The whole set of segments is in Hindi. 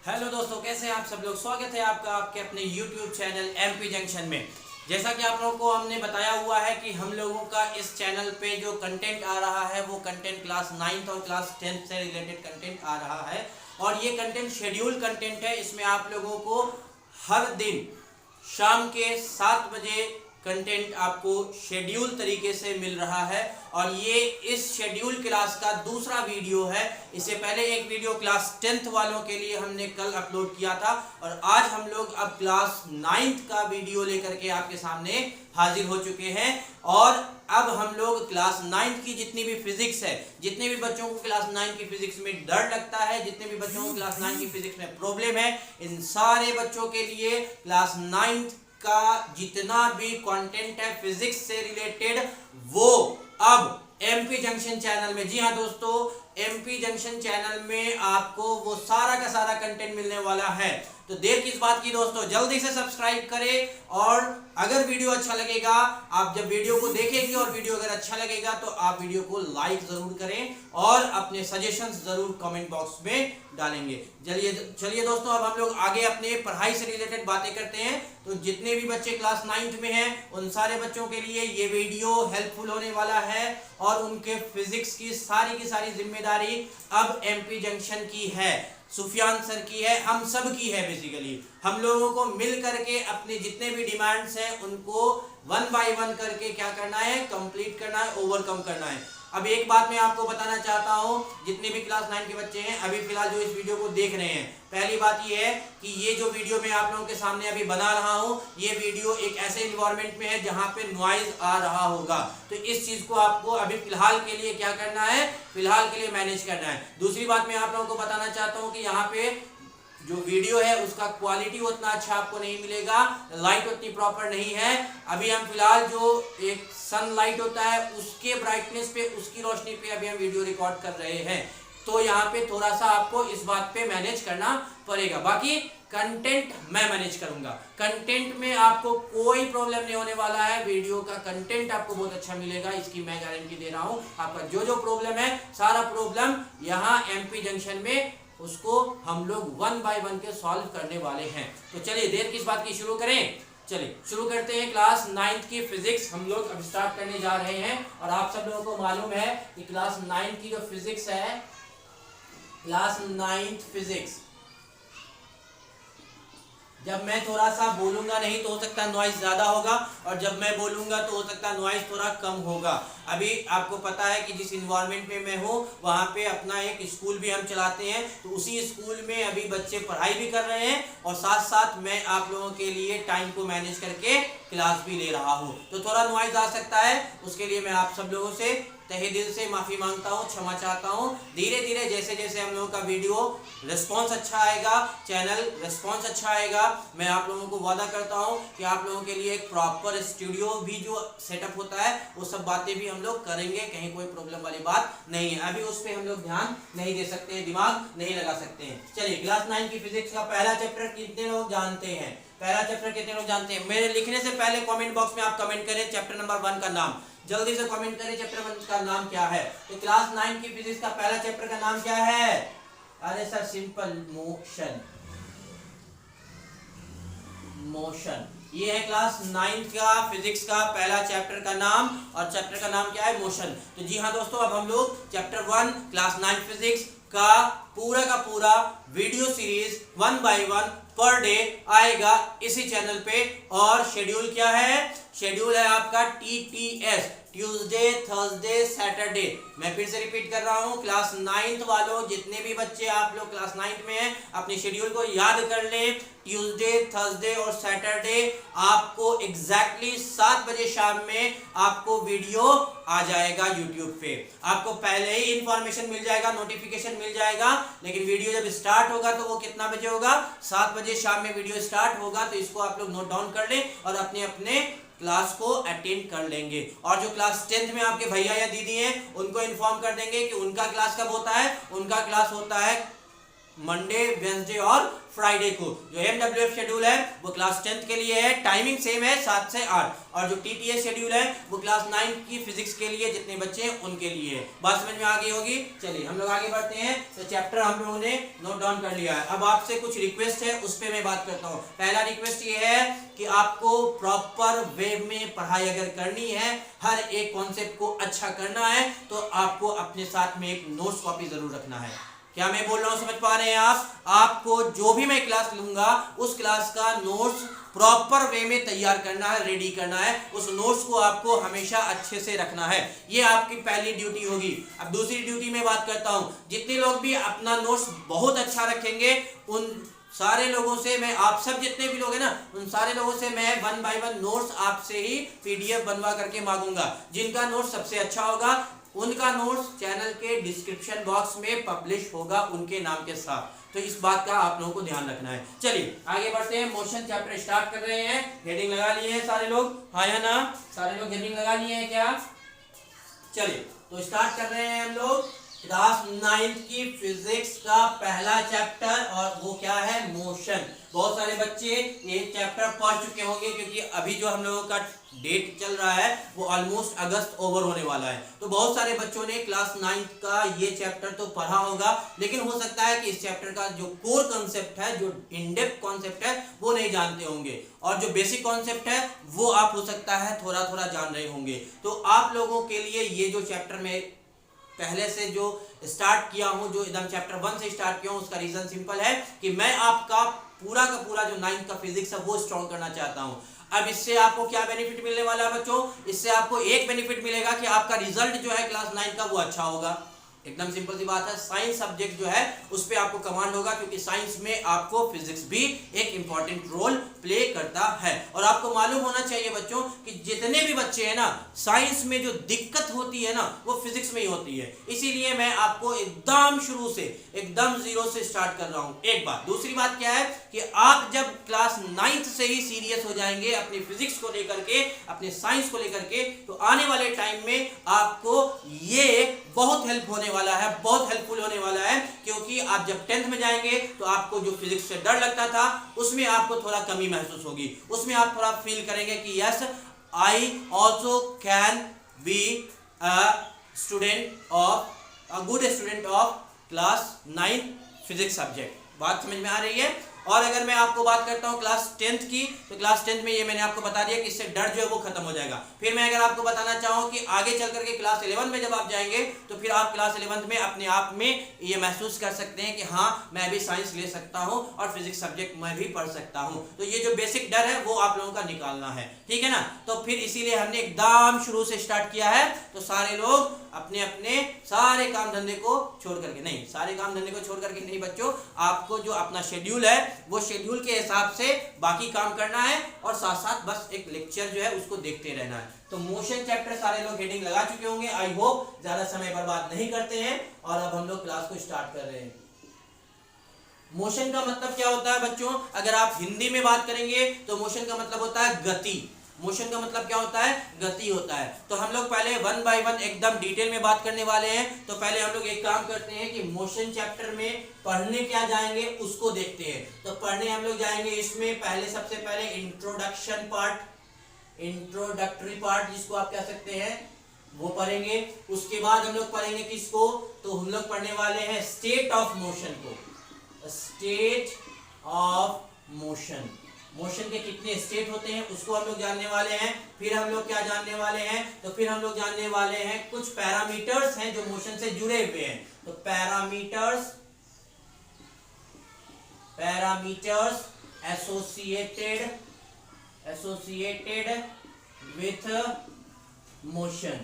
हेलो दोस्तों, कैसे हैं आप सब लोग। स्वागत है आपका आपके अपने YouTube चैनल एमपी जंक्शन में। जैसा कि आप लोगों को हमने बताया हुआ है कि हम लोगों का इस चैनल पे जो कंटेंट आ रहा है वो कंटेंट क्लास 9th और क्लास 10th से रिलेटेड कंटेंट आ रहा है और ये कंटेंट शेड्यूल कंटेंट है। इसमें आप लोगों को हर दिन शाम के 7 बजे कंटेंट आपको शेड्यूल तरीके से मिल रहा है और ये इस शेड्यूल क्लास का दूसरा वीडियो है। इससे पहले एक वीडियो क्लास 10th वालों के लिए हमने कल अपलोड किया था और आज हम लोग अब क्लास 9th का वीडियो लेकर के आपके सामने हाजिर हो चुके हैं। और अब हम लोग क्लास 9th की जितनी भी फिजिक्स है, जितने भी बच्चों को क्लास 9 की फिजिक्स में डर लगता है, जितने भी बच्चों को क्लास 9 की फिजिक्स में प्रॉब्लम है, इन सारे बच्चों के लिए क्लास 9th का जितना भी कंटेंट है फिजिक्स से रिलेटेड वो अब एमपी जंक्शन चैनल में, जी हाँ दोस्तों, एमपी जंक्शन चैनल में आपको वो सारा का सारा कंटेंट मिलने वाला है। तो देर किस बात की दोस्तों, जल्दी से सब्सक्राइब करें और अगर वीडियो अच्छा लगेगा, आप जब वीडियो को देखेंगे और वीडियो अगर अच्छा लगेगा तो आप वीडियो को लाइक जरूर करें और अपने सजेशंस जरूर कमेंट बॉक्स में डालेंगे। चलिए दोस्तों, अब हम लोग आगे अपने पढ़ाई से रिलेटेड बातें करते हैं। तो जितने भी बच्चे क्लास 9th में हैं उन सारे बच्चों के लिए ये वीडियो हेल्पफुल होने वाला है और उनके फिजिक्स की सारी जिम्मेदारी अब एमपी जंक्शन की है, सुफियान सर की है, हम सब की है। बेसिकली हम लोगों को मिल करके अपने जितने भी डिमांड्स हैं उनको 1 बाय 1 करके क्या करना है, कंप्लीट करना है, ओवरकम करना है। अब एक बात मैं आपको बताना चाहता हूं, जितने भी क्लास 9 के बच्चे हैं अभी फिलहाल जो इस वीडियो को देख रहे हैं, पहली बात ये है कि ये जो वीडियो मैं आप लोगों के सामने अभी बना रहा हूं, ये वीडियो एक ऐसे इन्वायरमेंट में है जहां पे नॉइज आ रहा होगा। तो इस चीज को आपको अभी फिलहाल के लिए क्या करना है, फिलहाल के लिए मैनेज करना है। दूसरी बात मैं आप लोगों को बताना चाहता हूं कि यहाँ पे जो वीडियो है उसका क्वालिटी उतना अच्छा आपको नहीं मिलेगा, लाइट उतनी प्रॉपर नहीं है। अभी हम फिलहाल जो एक सनलाइट होता है उसके ब्राइटनेस पे, उसकी रोशनी पे अभी हम वीडियो रिकॉर्ड कर रहे हैं, तो यहाँ पे थोड़ा सा आपको इस बात पे मैनेज करना पड़ेगा। बाकी कंटेंट मैं मैनेज करूंगा, कंटेंट में आपको कोई प्रॉब्लम नहीं होने वाला है, वीडियो का कंटेंट आपको बहुत अच्छा मिलेगा, इसकी मैं गारंटी दे रहा हूँ। आपका जो प्रॉब्लम है सारा प्रॉब्लम यहाँ एमपी जंक्शन में उसको हम लोग 1 बाय 1 के सॉल्व करने वाले हैं। तो चलिए देर किस बात की, शुरू करें। चलिए शुरू करते हैं। क्लास 9th की फिजिक्स हम लोग अब स्टार्ट करने जा रहे हैं और आप सब लोगों को मालूम है कि क्लास 9 की जो फिजिक्स है, क्लास 9th फिजिक्स, जब मैं थोड़ा सा बोलूंगा नहीं तो हो सकता है नॉइज ज्यादा होगा और जब मैं बोलूंगा तो हो सकता है नॉइज थोड़ा कम होगा। अभी आपको पता है कि जिस इन्वायरमेंट में मैं हूँ वहाँ पे अपना एक स्कूल भी हम चलाते हैं, तो उसी स्कूल में अभी बच्चे पढ़ाई भी कर रहे हैं और साथ साथ मैं आप लोगों के लिए टाइम को मैनेज करके क्लास भी ले रहा हूँ। तो थोड़ा नॉइज आ सकता है, उसके लिए मैं आप सब लोगों से तहे दिल से माफ़ी मांगता हूँ, क्षमा चाहता हूँ। धीरे धीरे जैसे जैसे हम लोगों का वीडियो रिस्पॉन्स अच्छा आएगा, चैनल रिस्पॉन्स अच्छा आएगा, मैं आप लोगों को वादा करता हूँ कि आप लोगों के लिए एक प्रॉपर स्टूडियो भी जो सेटअप होता है वो सब बातें भी हम लोग करेंगे, कहीं कोई प्रॉब्लम वाली बात नहीं है। अभी उस पर हम लोग ध्यान नहीं दे सकते हैं, दिमाग नहीं लगा सकते हैं। चलिए क्लास 9 की फिजिक्स का पहला चैप्टर कितने लोग जानते हैं, पहला चैप्टर कितने लोग जानते हैं? मेरे लिखने से पहले कमेंट बॉक्स में आप कमेंट करें चैप्टर नंबर 1 का नाम, जल्दी से कमेंट करें चैप्टर 1 का नाम क्या है। तो क्लास 9 की फिजिक्स का पहला चैप्टर का नाम क्या है? अरे सर सिंपल, मोशन। मोशन, ये है क्लास 9 का फिजिक्स का पहला चैप्टर का नाम और चैप्टर का नाम क्या है? मोशन। तो जी हाँ दोस्तों, अब हम लोग चैप्टर 1 क्लास 9 फिजिक्स का पूरा video series 1 bye 1 per day आएगा इसी चैनल पे। और शेड्यूल क्या है? शेड्यूल है आपका TTS, ट्यूसडे थर्सडे सैटरडे। मैं फिर से रिपीट कर रहा हूँ, क्लास 9th वालों, जितने भी बच्चे आप लोग क्लास 9th में हैं, अपने शेड्यूल को याद कर लें। ट्यूसडे थर्सडे और सैटरडे आपको एग्जैक्टली 7 बजे शाम में आपको वीडियो आ जाएगा यूट्यूब पे। आपको पहले ही इंफॉर्मेशन मिल जाएगा, नोटिफिकेशन मिल जाएगा, लेकिन वीडियो जब स्टार्ट होगा तो वो कितना बजे होगा? 7 बजे शाम में वीडियो स्टार्ट होगा। तो इसको आप लोग नोट डाउन कर लें और अपने अपने क्लास को अटेंड कर लेंगे। और जो क्लास 10th में आपके भैया या दीदी हैं उनको इन्फॉर्म कर देंगे कि उनका क्लास कब होता है। उनका क्लास होता है मंडे, वेंसडे और फ्राइडे को। जो MWF शेड्यूल है वो क्लास 10th के लिए है, टाइमिंग सेम है 7 से 8, और जो TTS शेड्यूल है वो क्लास 9 की फिजिक्स के लिए जितने बच्चे हैं उनके लिए है। बात समझ में आ गई होगी। चलिए हम लोग आगे बढ़ते हैं। तो चैप्टर हम लोगों ने नोट डाउन कर लिया है। अब आपसे कुछ रिक्वेस्ट है, उस पर मैं बात करता हूँ। पहला रिक्वेस्ट ये है कि आपको प्रॉपर वे में पढ़ाई अगर करनी है, हर एक कॉन्सेप्ट को अच्छा करना है, तो आपको अपने साथ में एक नोट्स कॉपी जरूर रखना है। क्या मैं बोल रहा हूं समझ पा रहे हैं आप? आपको जो भी मैं क्लास लूंगा उस क्लास का नोट्स प्रॉपर वे में तैयार करना है, रेडी करना है। उस नोट्स को आपको हमेशा अच्छे से रखना है, ये आपकी पहली ड्यूटी होगी। अब दूसरी ड्यूटी में बात करता हूं। जितने लोग भी अपना नोट्स बहुत अच्छा रखेंगे, उन सारे लोगों से मैं, आप सब जितने भी लोग हैं ना, उन सारे लोगों से मैं 1 बाय 1 नोट्स आपसे ही PDF बनवा करके मांगूंगा। जिनका नोट्स सबसे अच्छा होगा उनका नोट्स चैनल के डिस्क्रिप्शन बॉक्स में पब्लिश होगा उनके नाम के साथ। तो इस बात का आप लोगों को ध्यान रखना है। चलिए आगे बढ़ते हैं। मोशन चैप्टर स्टार्ट कर रहे हैं। हेडिंग लगा लिए हैं सारे लोग? हाँ या ना? सारे लोग हेडिंग लगा लिए हैं क्या? चलिए तो स्टार्ट कर रहे हैं हम लोग क्लास 9 की फिजिक्स का पहला चैप्टर, और वो क्या है? मोशन। बहुत सारे बच्चे ये चैप्टर पढ़ चुके होंगे, क्योंकि अभी जो हम लोगों का डेट चल रहा है वो ऑलमोस्ट अगस्त ओवर होने वाला है। तो बहुत सारे बच्चों ने क्लास 9 का ये चैप्टर तो पढ़ा होगा, लेकिन हो सकता है कि इस चैप्टर का जो कोर कॉन्सेप्ट है, जो इन डेप्थ कॉन्सेप्ट है, वो नहीं जानते होंगे, और जो बेसिक कॉन्सेप्ट है वो आप हो सकता है थोड़ा थोड़ा जान रहे होंगे। तो आप लोगों के लिए ये जो चैप्टर में पहले से जो स्टार्ट किया हूं, जो एकदम चैप्टर 1 से स्टार्ट किया हूं, उसका रीजन सिंपल है कि मैं आपका पूरा का पूरा जो 9th का फिजिक्स है वो स्ट्रॉन्ग करना चाहता हूं। अब इससे आपको क्या बेनिफिट मिलने वाला है बच्चों? इससे आपको एक बेनिफिट मिलेगा कि आपका रिजल्ट जो है क्लास 9 का वो अच्छा होगा। एकदम सिंपल सी बात है। साइंस सब्जेक्ट जो है उस पे आपको कमांड होगा, क्योंकि साइंस में आपको फिजिक्स भी एक इंपॉर्टेंट रोल प्ले करता है। और आपको मालूम होना चाहिए बच्चों कि जितने भी बच्चे हैं ना, साइंस में जो दिक्कत होती है ना वो फिजिक्स में ही होती है। इसीलिए मैं आपको एकदम शुरू से, एकदम जीरो से स्टार्ट कर रहा हूं। एक बात। दूसरी बात क्या है कि आप जब क्लास 9th से ही सीरियस हो जाएंगे अपनी फिजिक्स को लेकर के, अपने साइंस को लेकर के, तो आने वाले टाइम में आपको ये बहुत हेल्प होने वाला है, बहुत हेल्पफुल होने वाला है। क्योंकि आप जब 10th में जाएंगे तो आपको जो फिजिक्स से डर लगता था उसमें आपको थोड़ा कमी महसूस होगी। उसमें आप थोड़ा फील करेंगे कि yes, I also can be a student of, a good student of class 9 physics subject. बात समझ में आ रही है? और अगर मैं आपको बात करता हूं क्लास 10th की, तो क्लास 10th में ये मैंने आपको बता दिया कि इससे डर जो है वो खत्म हो जाएगा। फिर मैं अगर आपको बताना चाहूं कि आगे चल करके क्लास 11 में जब आप जाएंगे, तो फिर आप क्लास 11 में अपने आप में ये महसूस कर सकते हैं कि हाँ, मैं भी साइंस ले सकता हूं और फिजिक्स सब्जेक्ट मैं भी पढ़ सकता हूं। तो ये जो बेसिक डर है वो आप लोगों का निकालना है, ठीक है ना? तो फिर इसीलिए हमने एकदम शुरू से स्टार्ट किया है। तो सारे लोग अपने अपने सारे काम धंधे को छोड़ करके, नहीं, सारे काम धंधे को छोड़ करके नहीं बच्चों, आपको जो अपना शेड्यूल है वो शेड्यूल के हिसाब से बाकी काम करना है, और साथ साथ बस एक लेक्चर जो है उसको देखते रहना है। तो मोशन चैप्टर सारे लोग हेडिंग लगा चुके होंगे। आई होप ज्यादा समय बर्बाद नहीं करते हैं, और अब हम लोग क्लास को स्टार्ट कर रहे हैं। मोशन का मतलब क्या होता है बच्चों? अगर आप हिंदी में बात करेंगे तो मोशन का मतलब होता है गति। मोशन का मतलब क्या होता है? गति होता है। तो हम लोग पहले 1 बाय 1 एकदम डिटेल में बात करने वाले हैं। तो पहले हम लोग एक काम करते हैं कि मोशन चैप्टर में पढ़ने क्या जाएंगे उसको देखते हैं। तो पढ़ने हम लोग जाएंगे इसमें पहले, सबसे पहले इंट्रोडक्शन पार्ट, इंट्रोडक्टरी पार्ट जिसको आप कह सकते हैं, वो पढ़ेंगे। उसके बाद हम लोग पढ़ेंगे किसको? तो हम लोग पढ़ने वाले हैं स्टेट ऑफ मोशन को। स्टेट ऑफ मोशन, मोशन के कितने स्टेट होते हैं उसको हम लोग जानने वाले हैं। फिर हम लोग क्या जानने वाले हैं? तो फिर हम लोग जानने वाले हैं कुछ पैरामीटर्स हैं जो मोशन से जुड़े हुए हैं। तो पैरामीटर्स एसोसिएटेड विथ मोशन,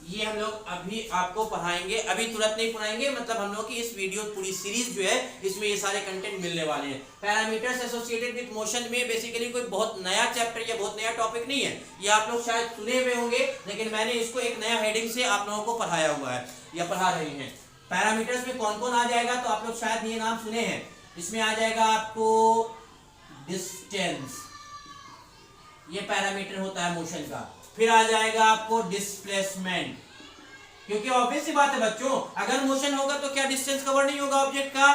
ये हम लोग अभी आपको पढ़ाएंगे। अभी तुरंत नहीं पढ़ाएंगे, मतलब हम लोग की इस वीडियो पूरी सीरीज जो है इसमें ये सारे कंटेंट मिलने वाले हैं। पैरामीटर्स एसोसिएटेड विद मोशन में बेसिकली कोई बहुत नया चैप्टर या बहुत नया टॉपिक नहीं है, ये आप लोग शायद सुने हुए होंगे, लेकिन मैंने इसको एक नया हेडिंग से आप लोगों को पढ़ाया हुआ है या पढ़ा रही हैं। पैरामीटर्स में कौन कौन आ जाएगा? तो आप लोग शायद ये नाम सुने हैं। इसमें आ जाएगा आपको डिस्टेंस, ये पैरामीटर होता है मोशन का। फिर आ जाएगा आपको डिस्प्लेसमेंट, क्योंकि ऑब्वियस सी बात है बच्चों, अगर मोशन होगा तो क्या डिस्टेंस कवर नहीं होगा ऑब्जेक्ट का?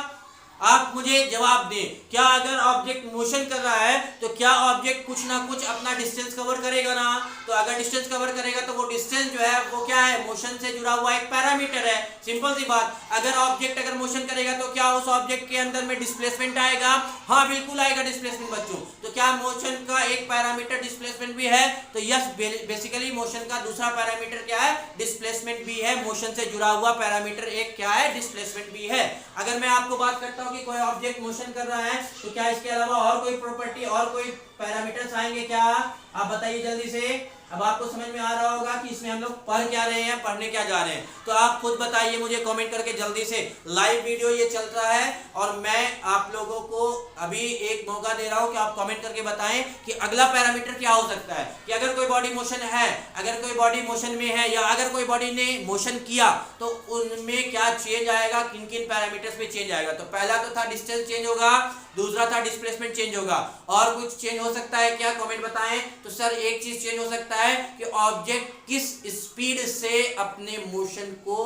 आप मुझे जवाब दें, क्या अगर ऑब्जेक्ट मोशन कर रहा है तो क्या ऑब्जेक्ट कुछ ना कुछ अपना डिस्टेंस कवर करेगा ना? तो अगर डिस्टेंस कवर करेगा तो वो डिस्टेंस जो है वो क्या है? मोशन से जुड़ा हुआ एक पैरामीटर है। सिंपल सी बात, अगर ऑब्जेक्ट अगर मोशन करेगा तो क्या उस ऑब्जेक्ट के अंदर में डिस्प्लेसमेंट आएगा? हाँ बिल्कुल आएगा डिस्प्लेसमेंट बच्चों। तो क्या मोशन का एक पैरामीटर डिस्प्लेसमेंट भी है? तो यस, बेसिकली मोशन का दूसरा पैरामीटर क्या है? डिस्प्लेसमेंट भी है। मोशन से जुड़ा हुआ पैरामीटर एक क्या है? डिस्प्लेसमेंट भी है। अगर मैं आपको बात करता हूं कि कोई ऑब्जेक्ट मोशन कर रहा है तो क्या इसके अलावा और कोई प्रॉपर्टी और कोई पैरामीटर्स आएंगे क्या? आप बताइए जल्दी से। अब आपको समझ में आ रहा होगा कि इसमें हम लोग पढ़ क्या रहे हैं, पढ़ने क्या जा रहे हैं। तो आप खुद बताइए मुझे कमेंट करके जल्दी से। लाइव वीडियो ये चल रहा है और मैं आप लोगों को अभी एक मौका दे रहा हूं कि आप कमेंट करके बताएं कि अगला पैरामीटर क्या हो सकता है। कि अगर कोई बॉडी मोशन है, अगर कोई बॉडी मोशन में है या अगर कोई बॉडी ने मोशन किया तो उनमें क्या चेंज आएगा, किन किन पैरामीटर्स में चेंज आएगा। तो पहला तो था डिस्टेंस चेंज होगा, दूसरा था डिस्प्लेसमेंट चेंज होगा। और कुछ चेंज हो सकता है क्या? कमेंट बताएं। तो सर एक चीज चेंज हो सकता है कि ऑब्जेक्ट किस स्पीड से अपने मोशन को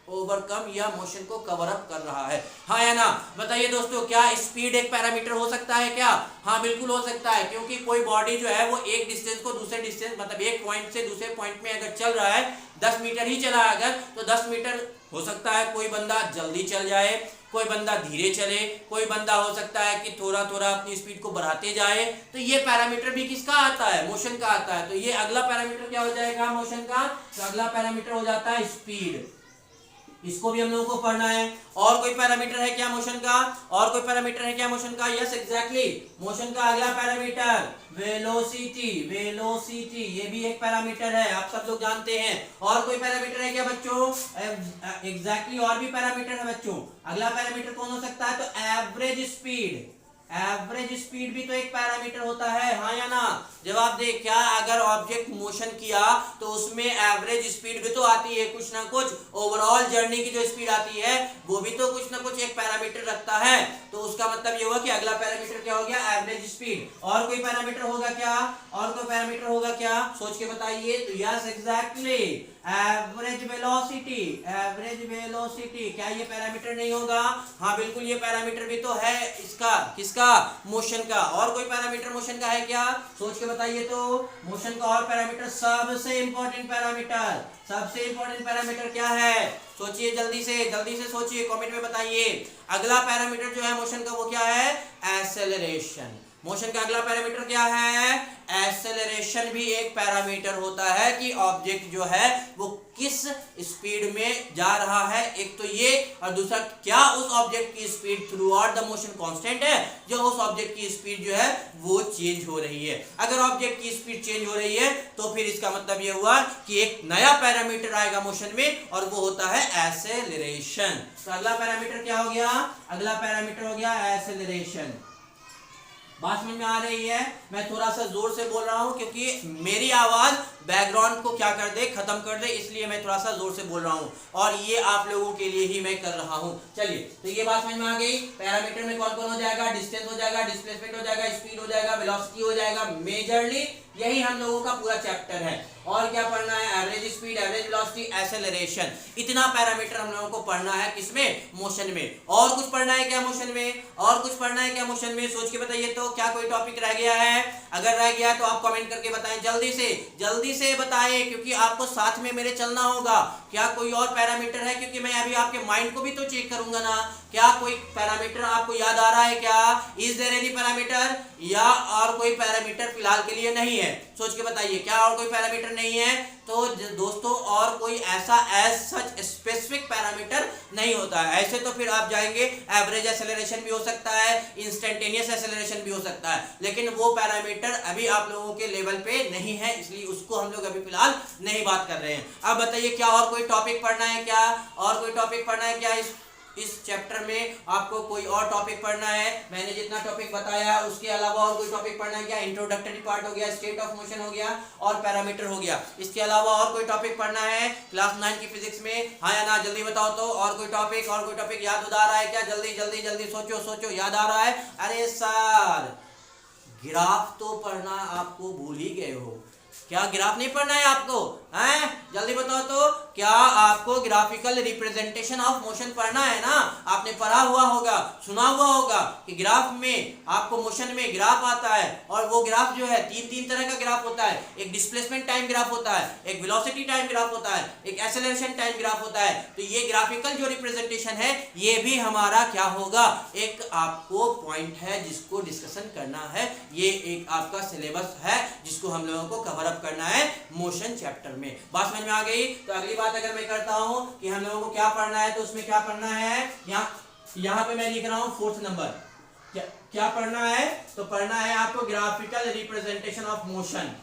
ओवरकम या मोशन को कवर अप कर रहा है, हाँ या ना? बताइए दोस्तों, क्या स्पीड एक पैरामीटर हो सकता है क्या? हाँ बिल्कुल हो सकता है, क्योंकि कोई बॉडी जो है वो एक डिस्टेंस को दूसरे डिस्टेंस मतलब एक पॉइंट से दूसरे पॉइंट में अगर चल रहा है, 10 मीटर ही चला अगर, तो 10 मीटर हो सकता है कोई बंदा जल्दी चल जाए, कोई बंदा धीरे चले, कोई बंदा हो सकता है कि थोड़ा थोड़ा अपनी स्पीड को बढ़ाते जाए। तो ये पैरामीटर भी किसका आता है? मोशन का आता है। तो ये अगला पैरामीटर क्या हो जाएगा मोशन का? तो अगला पैरामीटर हो जाता है स्पीड। इसको भी हम लोगों को पढ़ना है। और कोई पैरामीटर है क्या मोशन का? और कोई पैरामीटर है क्या मोशन का? यस एग्जैक्टली, मोशन का अगला पैरामीटर वेलोसिटी। वेलोसिटी ये भी एक पैरामीटर है, आप सब लोग जानते हैं। और कोई पैरामीटर है क्या बच्चों? एग्जैक्टली और भी पैरामीटर है बच्चों। अगला पैरामीटर कौन हो सकता है? तो एवरेज स्पीड। एवरेज स्पीड भी तो एक पैरामीटर होता है, हाँ या ना? जवाब दे। क्या अगर ऑब्जेक्ट मोशन किया तो उसमें एवरेज स्पीड भी तो आती है कुछ ना कुछ, ओवरऑल जर्नी की जो स्पीड आती है वो भी तो कुछ ना कुछ एक पैरामीटर रखता है। तो उसका मतलब ये हुआ कि अगला पैरामीटर क्या हो गया? Average speed. और कोई पैरामीटर होगा क्या? और कोई पैरामीटर होगा क्या? सोच के बताइए। तो yes exactly, average velocity. Average velocity क्या ये पैरामीटर नहीं होगा? हाँ बिल्कुल, ये पैरामीटर भी तो है इसका, किसका? मोशन का। और कोई पैरामीटर मोशन का है क्या? सोच के बताइए। तो मोशन का और पैरामीटर, सबसे इंपॉर्टेंट पैरामीटर, सबसे इंपॉर्टेंट पैरामीटर क्या है? सोचिए जल्दी से सोचिए, कमेंट में बताइए। अगला पैरामीटर जो है मोशन का वो क्या है? एक्सेलरेशन। मोशन का अगला पैरामीटर क्या है? एक्सेलरेशन भी एक पैरामीटर होता है कि ऑब्जेक्ट जो है वो किस स्पीड में जा रहा है, एक तो ये, और दूसरा क्या उस ऑब्जेक्ट की speed through out the motion constant है, जो उस ऑब्जेक्ट की स्पीड जो है वो चेंज हो रही है। अगर ऑब्जेक्ट की स्पीड चेंज हो रही है तो फिर इसका मतलब ये हुआ कि एक नया पैरामीटर आएगा मोशन में और वो होता है एक्सेलरेशन। तो अगला पैरामीटर क्या हो गया? अगला पैरामीटर हो गया एक्सेलरेशन। बात समझ में आ रही है? मैं थोड़ा सा जोर से बोल रहा हूं क्योंकि मेरी आवाज बैकग्राउंड को क्या कर दे, खत्म कर दे, इसलिए मैं थोड़ा सा जोर से बोल रहा हूं और ये आप लोगों के लिए ही मैं कर रहा हूं। चलिए, तो ये बात समझ में आ गई। पैरामीटर में कौन कौन हो जाएगा? डिस्टेंस हो जाएगा, डिस्प्लेसमेंट हो जाएगा, स्पीड हो जाएगा, वेलोसिटी हो जाएगा। मेजरली यही हम लोगों का पूरा चैप्टर है। और क्या पढ़ना है? Average speed, average velocity, acceleration. इतना पैरामीटर हम लोगों को पढ़ना है किसमें? मोशन में। और कुछ पढ़ना है क्या मोशन में? और कुछ पढ़ना है क्या मोशन में? सोच के बताइए। तो क्या कोई टॉपिक रह गया है? अगर रह गया तो आप कमेंट करके बताएं, जल्दी से बताएं, क्योंकि आपको साथ में मेरे चलना होगा। क्या कोई और पैरामीटर है? क्योंकि मैं अभी आपके माइंड को भी तो चेक करूंगा ना। क्या कोई पैरामीटर आपको याद आ रहा है क्या? Is there any parameter? या और कोई पैरामीटर फिलहाल के लिए नहीं है? सोच के बताइए। क्या और कोई पैरामीटर नहीं है? तो दोस्तों और कोई ऐसा एज सच स्पेसिफिक पैरामीटर नहीं होता है। ऐसे तो फिर आप जाएंगे, एवरेज एक्सेलरेशन भी हो सकता है, इंस्टेंटेनियस एक्सेलरेशन भी हो सकता है, लेकिन वो पैरामीटर अभी आप लोगों के लेवल पे नहीं है, इसलिए उसको हम लोग अभी फिलहाल नहीं बात कर रहे हैं। अब बताइए, क्या और कोई टॉपिक पढ़ना है क्या? और कोई टॉपिक पढ़ना है क्या? इस चैप्टर में आपको कोई और टॉपिक पढ़ना है? मैंने जितना टॉपिक बताया उसके अलावा और कोई टॉपिक पढ़ना है क्या? इंट्रोडक्टरी पार्ट हो गया, स्टेट ऑफ मोशन हो गया और पैरामीटर हो गया। इसके अलावा और कोई टॉपिक पढ़ना है क्लास 9 की फिजिक्स में? हाँ या ना? जल्दी बताओ। तो और कोई टॉपिक याद आ रहा है क्या? जल्दी सोचो, याद आ रहा है? अरे सर, ग्राफ तो पढ़ना आपको भूल ही गए हो क्या? ग्राफ नहीं पढ़ना है आपको? हैं? जल्दी बताओ तो, क्या आपको ग्राफिकल रिप्रेजेंटेशन ऑफ मोशन पढ़ना है ना? आपने पढ़ा हुआ होगा, सुना हुआ होगा कि ग्राफ में आपको मोशन में ग्राफ आता है, और वो ग्राफ जो है तीन तरह का ग्राफ होता है। एक डिस्प्लेसमेंट टाइम ग्राफ होता है, एक वेलोसिटी टाइम ग्राफ होता है, एक एक्सेलरेशन टाइम ग्राफ होता है। तो ये ग्राफिकल जो रिप्रेजेंटेशन है ये भी हमारा क्या होगा, एक आपको पॉइंट है जिसको डिस्कशन करना है। ये एक आपका सिलेबस है जिसको हम लोगों को कवर अप करना है मोशन चैप्टर में। बात समझ में आ गई? तो अगली बात अगर मैं करता हूं कि हम लोगों को क्या पढ़ना है, तो उसमें क्या पढ़ना है, यहाँ पे मैं लिख रहा हूं 4th नंबर। क्या पढ़ना है? तो पढ़ना है आपको graphical representation of motion.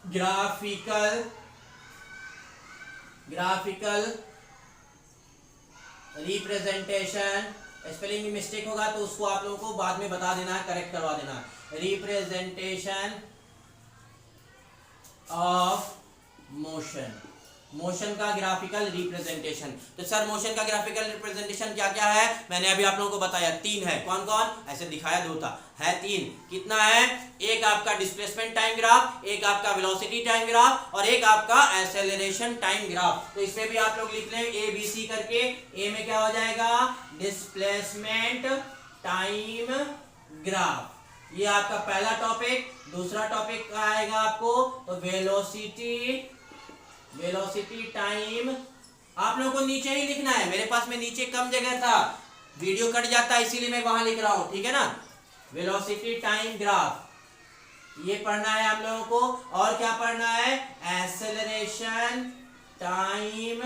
Graphical representation, spelling में मिस्टेक होगा तो उसको आप लोगों को बाद में बता देना है, करेक्ट करवा देना है। रिप्रेजेंटेशन ऑफ मोशन, मोशन का ग्राफिकल रिप्रेजेंटेशन। तो सर मोशन का ग्राफिकल रिप्रेजेंटेशन क्या क्या है? मैंने अभी आप लोगों को बताया 3 है। कौन कौन? ऐसे दिखाया 2 था, है 3। कितना है? एक आपका डिस्प्लेसमेंट टाइम ग्राफ, एक आपका वेलोसिटी टाइम ग्राफ, और एक आपका एक्सेलरेशन टाइम ग्राफ। तो इसमें भी आप लोग लिख लें ABC करके। ए में क्या हो जाएगा? डिस्प्लेसमेंट टाइम ग्राफ, ये आपका पहला टॉपिक। दूसरा टॉपिक आएगा आपको तो वेलोसिटी टाइम। आप लोगों को नीचे ही लिखना है, मेरे पास में नीचे कम जगह था, वीडियो कट जाता है इसीलिए मैं वहां लिख रहा हूं, ठीक है ना? वेलोसिटी टाइम ग्राफ ये पढ़ना है हम लोगों को। और क्या पढ़ना है? Acceleration time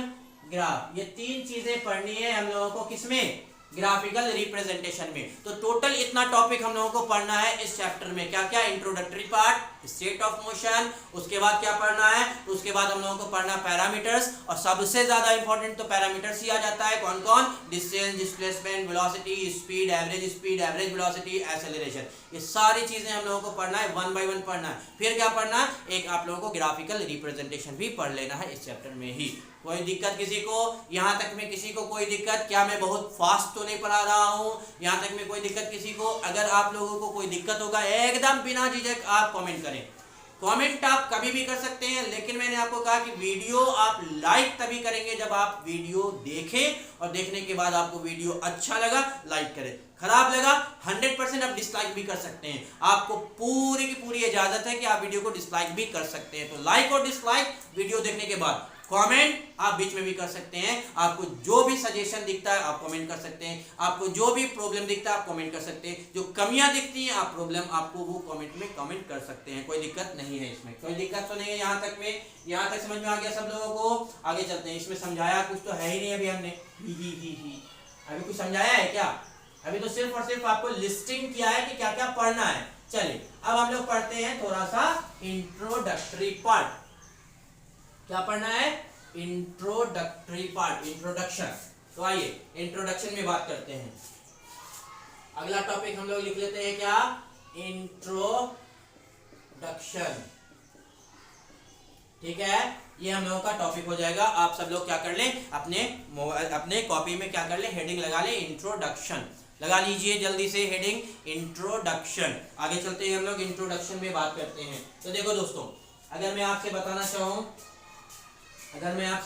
graph. ये 3 चीजें पढ़नी है हम लोगों को, किसमें? ग्राफिकल रिप्रेजेंटेशन में। तो टोटल इतना टॉपिक हम लोगों को पढ़ना है इस चैप्टर में। क्या क्या? Introductory part, state of motion, उसके बाद क्या पढ़ना है, उसके बाद हम लोगों को पढ़ना पैरामीटर्स, और सबसे ज्यादा इंपॉर्टेंट तो पैरामीटर्स ही आ जाता है। कौन कौन? Distance, displacement, velocity, speed, average velocity, acceleration. ये सारी चीजें हम लोगों को पढ़ना है, 1 बाय 1 पढ़ना है। फिर क्या पढ़ना है? एक आप लोगों को ग्राफिकल रिप्रेजेंटेशन भी पढ़ लेना है इस चैप्टर में ही। कोई दिक्कत किसी को? यहाँ तक में किसी को कोई दिक्कत? क्या मैं बहुत फास्ट तो नहीं पढ़ा रहा हूँ? यहाँ तक में कोई दिक्कत किसी को? अगर आप लोगों को कोई दिक्कत होगा एकदम बिना झिझक आप कमेंट करें। कमेंट आप कभी भी कर सकते हैं, लेकिन मैंने आपको कहा कि वीडियो आप लाइक तभी करेंगे जब आप वीडियो देखें, और देखने के बाद आपको वीडियो अच्छा लगा लाइक करें, खराब लगा 100% आप डिसलाइक भी कर सकते हैं। आपको पूरी की पूरी इजाजत है कि आप वीडियो को डिसलाइक भी कर सकते हैं। तो लाइक और डिसलाइक वीडियो देखने के बाद, कमेंट आप बीच में भी कर सकते हैं। आपको जो भी सजेशन दिखता है आप कमेंट कर सकते हैं, आपको जो भी प्रॉब्लम दिखता है आप कमेंट कर सकते हैं, जो कमियां दिखती हैं आप प्रॉब्लम आपको वो कमेंट में कमेंट कर सकते हैं। कोई दिक्कत नहीं है इसमें, कोई दिक्कत तो नहीं है। यहाँ तक में, यहाँ तक समझ में आ गया सब लोगों को? आगे चलते हैं। इसमें समझाया कुछ तो है ही नहीं अभी हमने, अभी कुछ समझाया है क्या? अभी तो सिर्फ और सिर्फ आपको लिस्टिंग किया है कि क्या क्या पढ़ना है। चलिए अब हम लोग पढ़ते हैं थोड़ा सा इंट्रोडक्टरी पार्ट। क्या पढ़ना है? Introductory part, introduction. तो आइए इंट्रोडक्शन में बात करते हैं। अगला टॉपिक हम लोग लिख लेते हैं क्या? इंट्रोडक्शन। ठीक है, ये हम लोगों का टॉपिक हो जाएगा। आप सब लोग क्या कर लें, अपने कॉपी में क्या कर लें, हेडिंग लगा लें, इंट्रोडक्शन लगा लीजिए जल्दी से, हेडिंग इंट्रोडक्शन। आगे चलते हैं हम लोग इंट्रोडक्शन में बात करते हैं। तो देखो दोस्तों, अगर मैं आपसे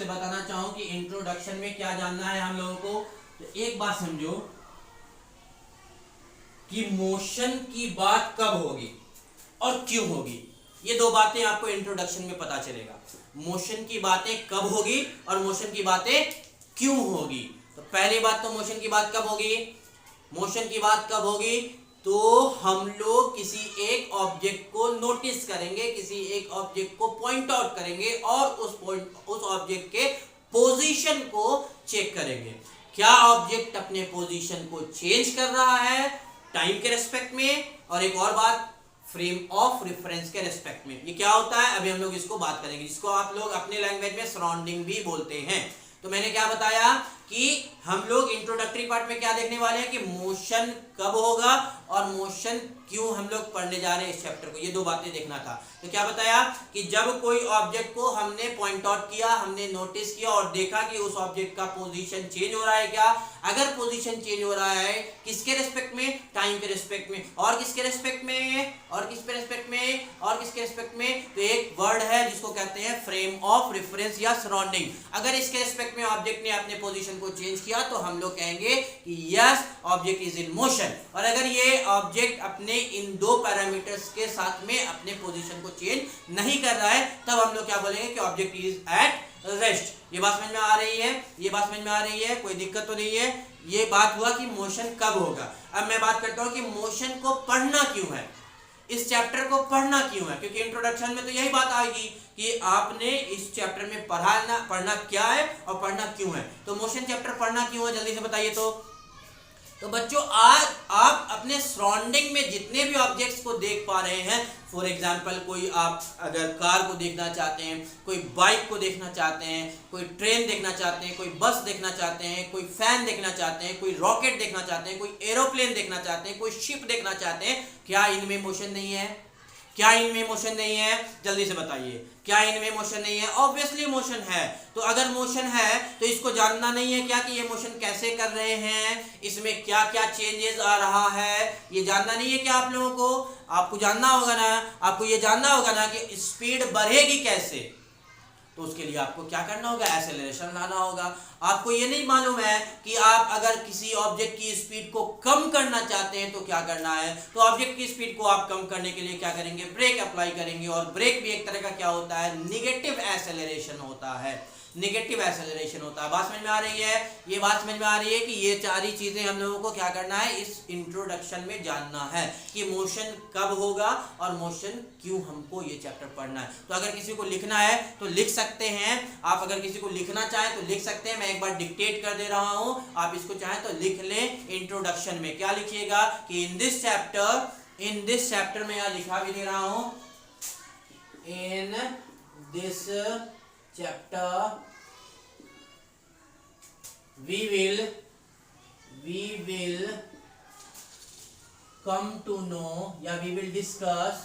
बताना चाहूं कि इंट्रोडक्शन में क्या जानना है हम लोगों को, तो एक बात समझो कि मोशन की बात कब होगी और क्यों होगी। ये 2 बातें आपको इंट्रोडक्शन में पता चलेगा। मोशन की बातें कब होगी और मोशन की बातें क्यों होगी। तो पहली बात तो मोशन की बात कब होगी, मोशन की बात कब होगी, तो हम लोग किसी एक ऑब्जेक्ट को नोटिस करेंगे, किसी एक ऑब्जेक्ट को पॉइंट आउट करेंगे और उस ऑब्जेक्ट के पोजीशन को चेक करेंगे। क्या ऑब्जेक्ट अपने पोजीशन को चेंज कर रहा है टाइम के रेस्पेक्ट में, और एक और बात फ्रेम ऑफ रेफरेंस के रेस्पेक्ट में। ये क्या होता है अभी हम लोग इसको बात करेंगे, जिसको आप लोग अपने लैंग्वेज में सराउंडिंग भी बोलते हैं। तो मैंने क्या बताया कि हम लोग इंट्रोडक्टरी पार्ट में क्या देखने वाले हैं कि मोशन कब होगा और मोशन क्यों हम लोग पढ़ने जा रहे हैं इस चैप्टर को। ये 2 बातें देखना था। तो क्या बताया कि जब कोई ऑब्जेक्ट को हमने पॉइंट आउट किया, हमने नोटिस किया और देखा कि उस ऑब्जेक्ट का पोजीशन चेंज हो रहा है क्या, अगर पोजीशन चेंज हो रहा है किसके रेस्पेक्ट में, टाइम के रेस्पेक्ट में, और किसके रेस्पेक्ट में, और किसके रेस्पेक्ट में, और और किसके रिस्पेक्ट में, तो एक वर्ड है जिसको कहते हैं फ्रेम ऑफ रेफरेंस या सराउंडिंग। अगर इसके रिस्पेक्ट में ऑब्जेक्ट ने अपने पोजीशन को चेंज किया तो हम लोग कहेंगे कि yes object is in motion. और अगर ये ऑब्जेक्ट अपने इन दो पैरामीटर्स के साथ में अपने पोजीशन को चेंज नहीं कर रहा है तब हम लोग क्या बोलेंगे कि ऑब्जेक्ट इज एट रेस्ट। ये बात समझ में आ रही है, ये बात समझ में आ रही है, कोई दिक्कत तो नहीं है। ये बात हुआ कि मोशन कब होगा। अब मैं बात करता हूं कि मोशन को पढ़ना क्यों है, इस चैप्टर को पढ़ना क्यों है, क्योंकि इंट्रोडक्शन में तो यही बात आएगी कि आपने इस चैप्टर में पढ़ना क्या है और पढ़ना क्यों है। तो मोशन चैप्टर पढ़ना क्यों है जल्दी से बताइए। तो बच्चों आज आप अपने सराउंडिंग में जितने भी ऑब्जेक्ट्स को देख पा रहे हैं, फॉर एग्जांपल कोई आप अगर कार को देखना चाहते हैं, कोई बाइक को देखना चाहते हैं, कोई ट्रेन देखना चाहते हैं, कोई बस देखना चाहते हैं, कोई फैन देखना चाहते हैं, कोई रॉकेट देखना चाहते हैं, कोई एरोप्लेन देखना चाहते हैं, कोई शिप देखना चाहते हैं, क्या इनमें मोशन नहीं है? क्या इनमें मोशन नहीं है? जल्दी से बताइए, क्या इनमें मोशन नहीं है? ऑब्वियसली मोशन है। तो अगर मोशन है तो इसको जानना नहीं है क्या कि ये मोशन कैसे कर रहे हैं, इसमें क्या क्या चेंजेस आ रहा है, ये जानना नहीं है क्या आप लोगों को? आपको जानना होगा ना, आपको ये जानना होगा ना कि स्पीड बढ़ेगी कैसे। तो उसके लिए आपको क्या करना होगा, एक्सेलरेशन लाना होगा। आपको ये नहीं मालूम है कि आप अगर किसी ऑब्जेक्ट की स्पीड को कम करना चाहते हैं तो क्या करना है। तो ऑब्जेक्ट की स्पीड को आप कम करने के लिए क्या करेंगे, ब्रेक अप्लाई करेंगे। और ब्रेक भी एक तरह का क्या होता है, निगेटिव एक्सेलरेशन होता है, निगेटिव एक्सेलरेशन होता है। बात समझ में आ रही है? ये बात समझ में आ रही है कि ये सारी चीजें हम लोगों को क्या करना है, इस इंट्रोडक्शन में जानना है कि मोशन कब होगा और मोशन क्यों हमको ये चैप्टर पढ़ना है। तो अगर किसी को लिखना है तो लिख सकते हैं आप, अगर किसी को लिखना चाहें तो लिख सकते हैं। मैं एक बार डिक्टेट कर दे रहा हूं, आप इसको चाहें तो लिख लें। इंट्रोडक्शन में क्या लिखिएगा कि इन दिस चैप्टर में यहां लिखा भी दे रहा हूं, in this chapter we will come to know या we will discuss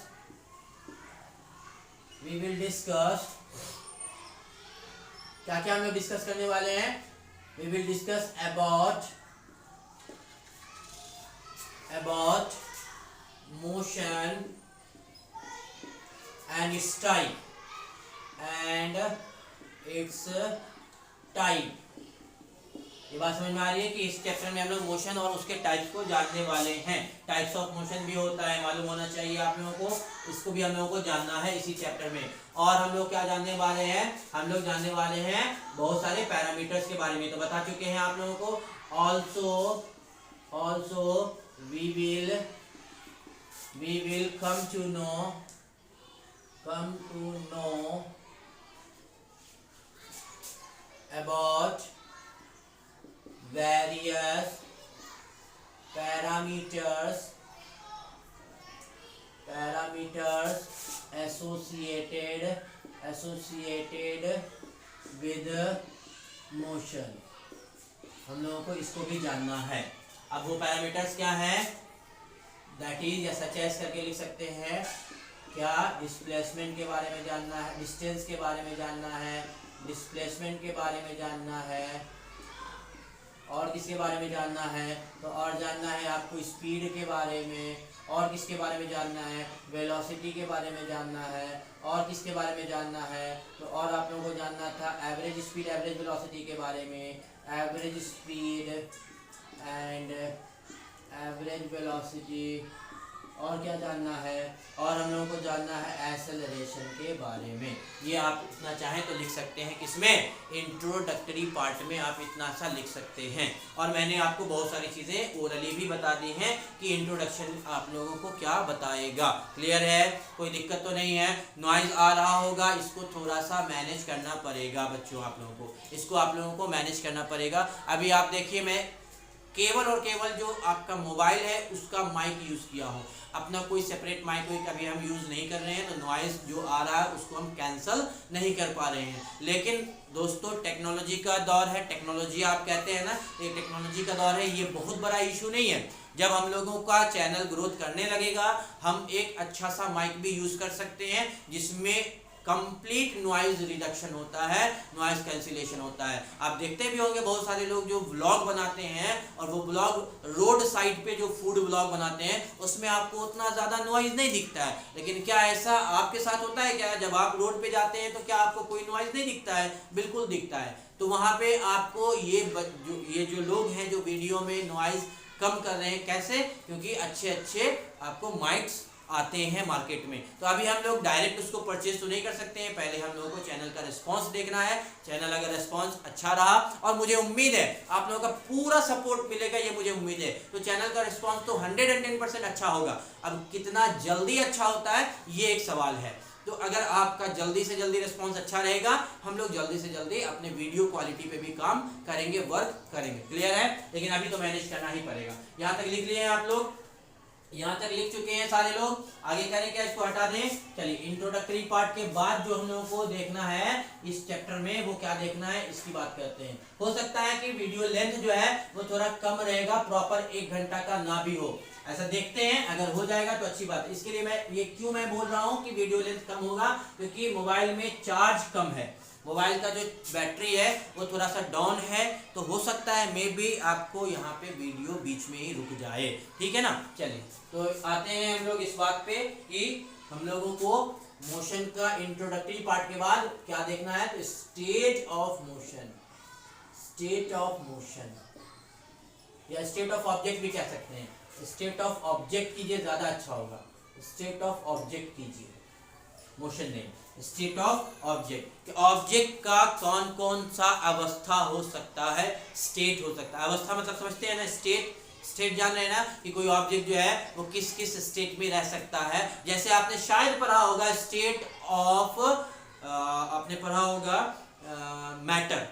क्या क्या हम लोग डिस्कस करने वाले हैं। we will discuss about motion and its type. ये बात समझ में आ रही है कि इस चैप्टर में हम लोग मोशन और उसके टाइप्स को जानने वाले हैं। टाइप्स ऑफ मोशन भी होता है, मालूम होना चाहिए आप लोगों को, इसको भी हम लोगों को जानना है इसी चैप्टर में। और हम लोग क्या जानने वाले हैं, हम लोग जानने वाले हैं बहुत सारे पैरामीटर्स के बारे में, तो बता चुके हैं आप लोगों को। Also we will come to know about various parameters associated with motion। हम लोगों को इसको भी जानना है। अब वो पैरामीटर्स क्या हैं, दैट इज या सच एज करके लिख सकते हैं। क्या डिस्प्लेसमेंट के बारे में जानना है, डिस्टेंस के बारे में जानना है, डिस्प्लेसमेंट के बारे में जानना है, और किसके बारे में जानना है, तो और जानना है आपको स्पीड के बारे में, और किसके बारे में जानना है, वेलोसिटी के बारे में जानना है, और किसके बारे में जानना है, तो और आप लोगों को जानना था एवरेज स्पीड एवरेज वेलोसिटी के बारे में, average speed and average velocity, और क्या जानना है, और हम लोगों को जानना है एक्सेलरेशन के बारे में। ये आप इतना चाहें तो लिख सकते हैं, किसमें, इंट्रोडक्टरी पार्ट में आप इतना सा लिख सकते हैं। और मैंने आपको बहुत सारी चीज़ें ओरली भी बता दी हैं कि इंट्रोडक्शन आप लोगों को क्या बताएगा। क्लियर है, कोई दिक्कत तो नहीं है। नॉइज आ रहा होगा, इसको थोड़ा सा मैनेज करना पड़ेगा बच्चों, आप लोगों को इसको आप लोगों को मैनेज करना पड़ेगा। अभी आप देखिए, मैं केवल और केवल जो आपका मोबाइल है उसका माइक यूज़ किया हूँ, अपना कोई सेपरेट माइक अभी हम यूज़ नहीं कर रहे हैं, तो नॉइज़ जो आ रहा है उसको हम कैंसिल नहीं कर पा रहे हैं। लेकिन दोस्तों टेक्नोलॉजी का दौर है, टेक्नोलॉजी आप कहते हैं ना, ये टेक्नोलॉजी का दौर है, ये बहुत बड़ा इशू नहीं है। जब हम लोगों का चैनल ग्रोथ करने लगेगा, हम एक अच्छा सा माइक भी यूज़ कर सकते हैं जिसमें कंप्लीट नॉइज रिडक्शन होता है, नॉइज कैंसिलेशन होता है। आप देखते भी होंगे बहुत सारे लोग जो व्लॉग बनाते हैं और वो व्लॉग रोड साइड पे जो फूड व्लॉग बनाते हैं उसमें आपको उतना ज़्यादा नॉइज नहीं दिखता है, लेकिन क्या ऐसा आपके साथ होता है क्या? जब आप रोड पे जाते हैं तो क्या आपको कोई नॉइज नहीं दिखता है? बिल्कुल दिखता है। तो वहाँ पे आपको ये जो लोग हैं जो वीडियो में नॉइज कम कर रहे हैं, कैसे? क्योंकि अच्छे अच्छे आपको माइक्स आते हैं मार्केट में। तो अभी हम लोग डायरेक्ट उसको परचेज तो नहीं कर सकते हैं, पहले हम लोगों को चैनल का रिस्पांस देखना है। चैनल अगर रिस्पांस अच्छा रहा, और मुझे उम्मीद है आप लोगों का पूरा सपोर्ट मिलेगा, ये मुझे उम्मीद है, तो चैनल का रिस्पांस तो 110% अच्छा होगा। अब कितना जल्दी अच्छा होता है ये एक सवाल है। तो अगर आपका जल्दी से जल्दी रिस्पांस अच्छा रहेगा, हम लोग जल्दी से जल्दी अपने वीडियो क्वालिटी पे भी काम करेंगे, वर्क करेंगे। क्लियर है? लेकिन अभी तो मैनेज करना ही पड़ेगा। यहाँ तक लिख लिए हैं आप लोग? यहाँ तक लिख चुके हैं सारे लोग? आगे करें क्या? इसको हटा दें। चलिए, इंट्रोडक्टरी पार्ट के बाद जो हम लोगों को देखना है इस चैप्टर में, वो क्या देखना है इसकी बात करते हैं। हो सकता है कि वीडियो लेंथ जो है वो थोड़ा कम रहेगा, प्रॉपर 1 घंटा का ना भी हो, ऐसा देखते हैं। अगर हो जाएगा तो अच्छी बात है। इसके लिए मैं बोल रहा हूँ कि वीडियो लेंथ कम होगा, क्योंकि मोबाइल में चार्ज कम है, मोबाइल का जो बैटरी है वो थोड़ा सा डाउन है, तो हो सकता है मे बी आपको यहाँ पे वीडियो बीच में ही रुक जाए। ठीक है ना? चलिए, तो आते हैं हम लोग इस बात पे कि हम लोगों को मोशन का इंट्रोडक्टरी पार्ट के बाद क्या देखना है। तो state of motion, state of motion या स्टेट ऑफ ऑब्जेक्ट भी कह सकते हैं। स्टेट ऑफ ऑब्जेक्ट कीजिए, ज्यादा अच्छा होगा। स्टेट ऑफ ऑब्जेक्ट कीजिए, मोशन नहीं, स्टेट ऑफ ऑब्जेक्ट। ऑब्जेक्ट का कौन कौन सा अवस्था हो सकता है? स्टेट हो सकता है। अवस्था मतलब समझते हैं ना, स्टेट। स्टेट जान रहे हैं ना कि कोई ऑब्जेक्ट जो है वो किस किस स्टेट में रह सकता है। जैसे आपने शायद पढ़ा होगा स्टेट ऑफ, आपने पढ़ा होगा मैटर।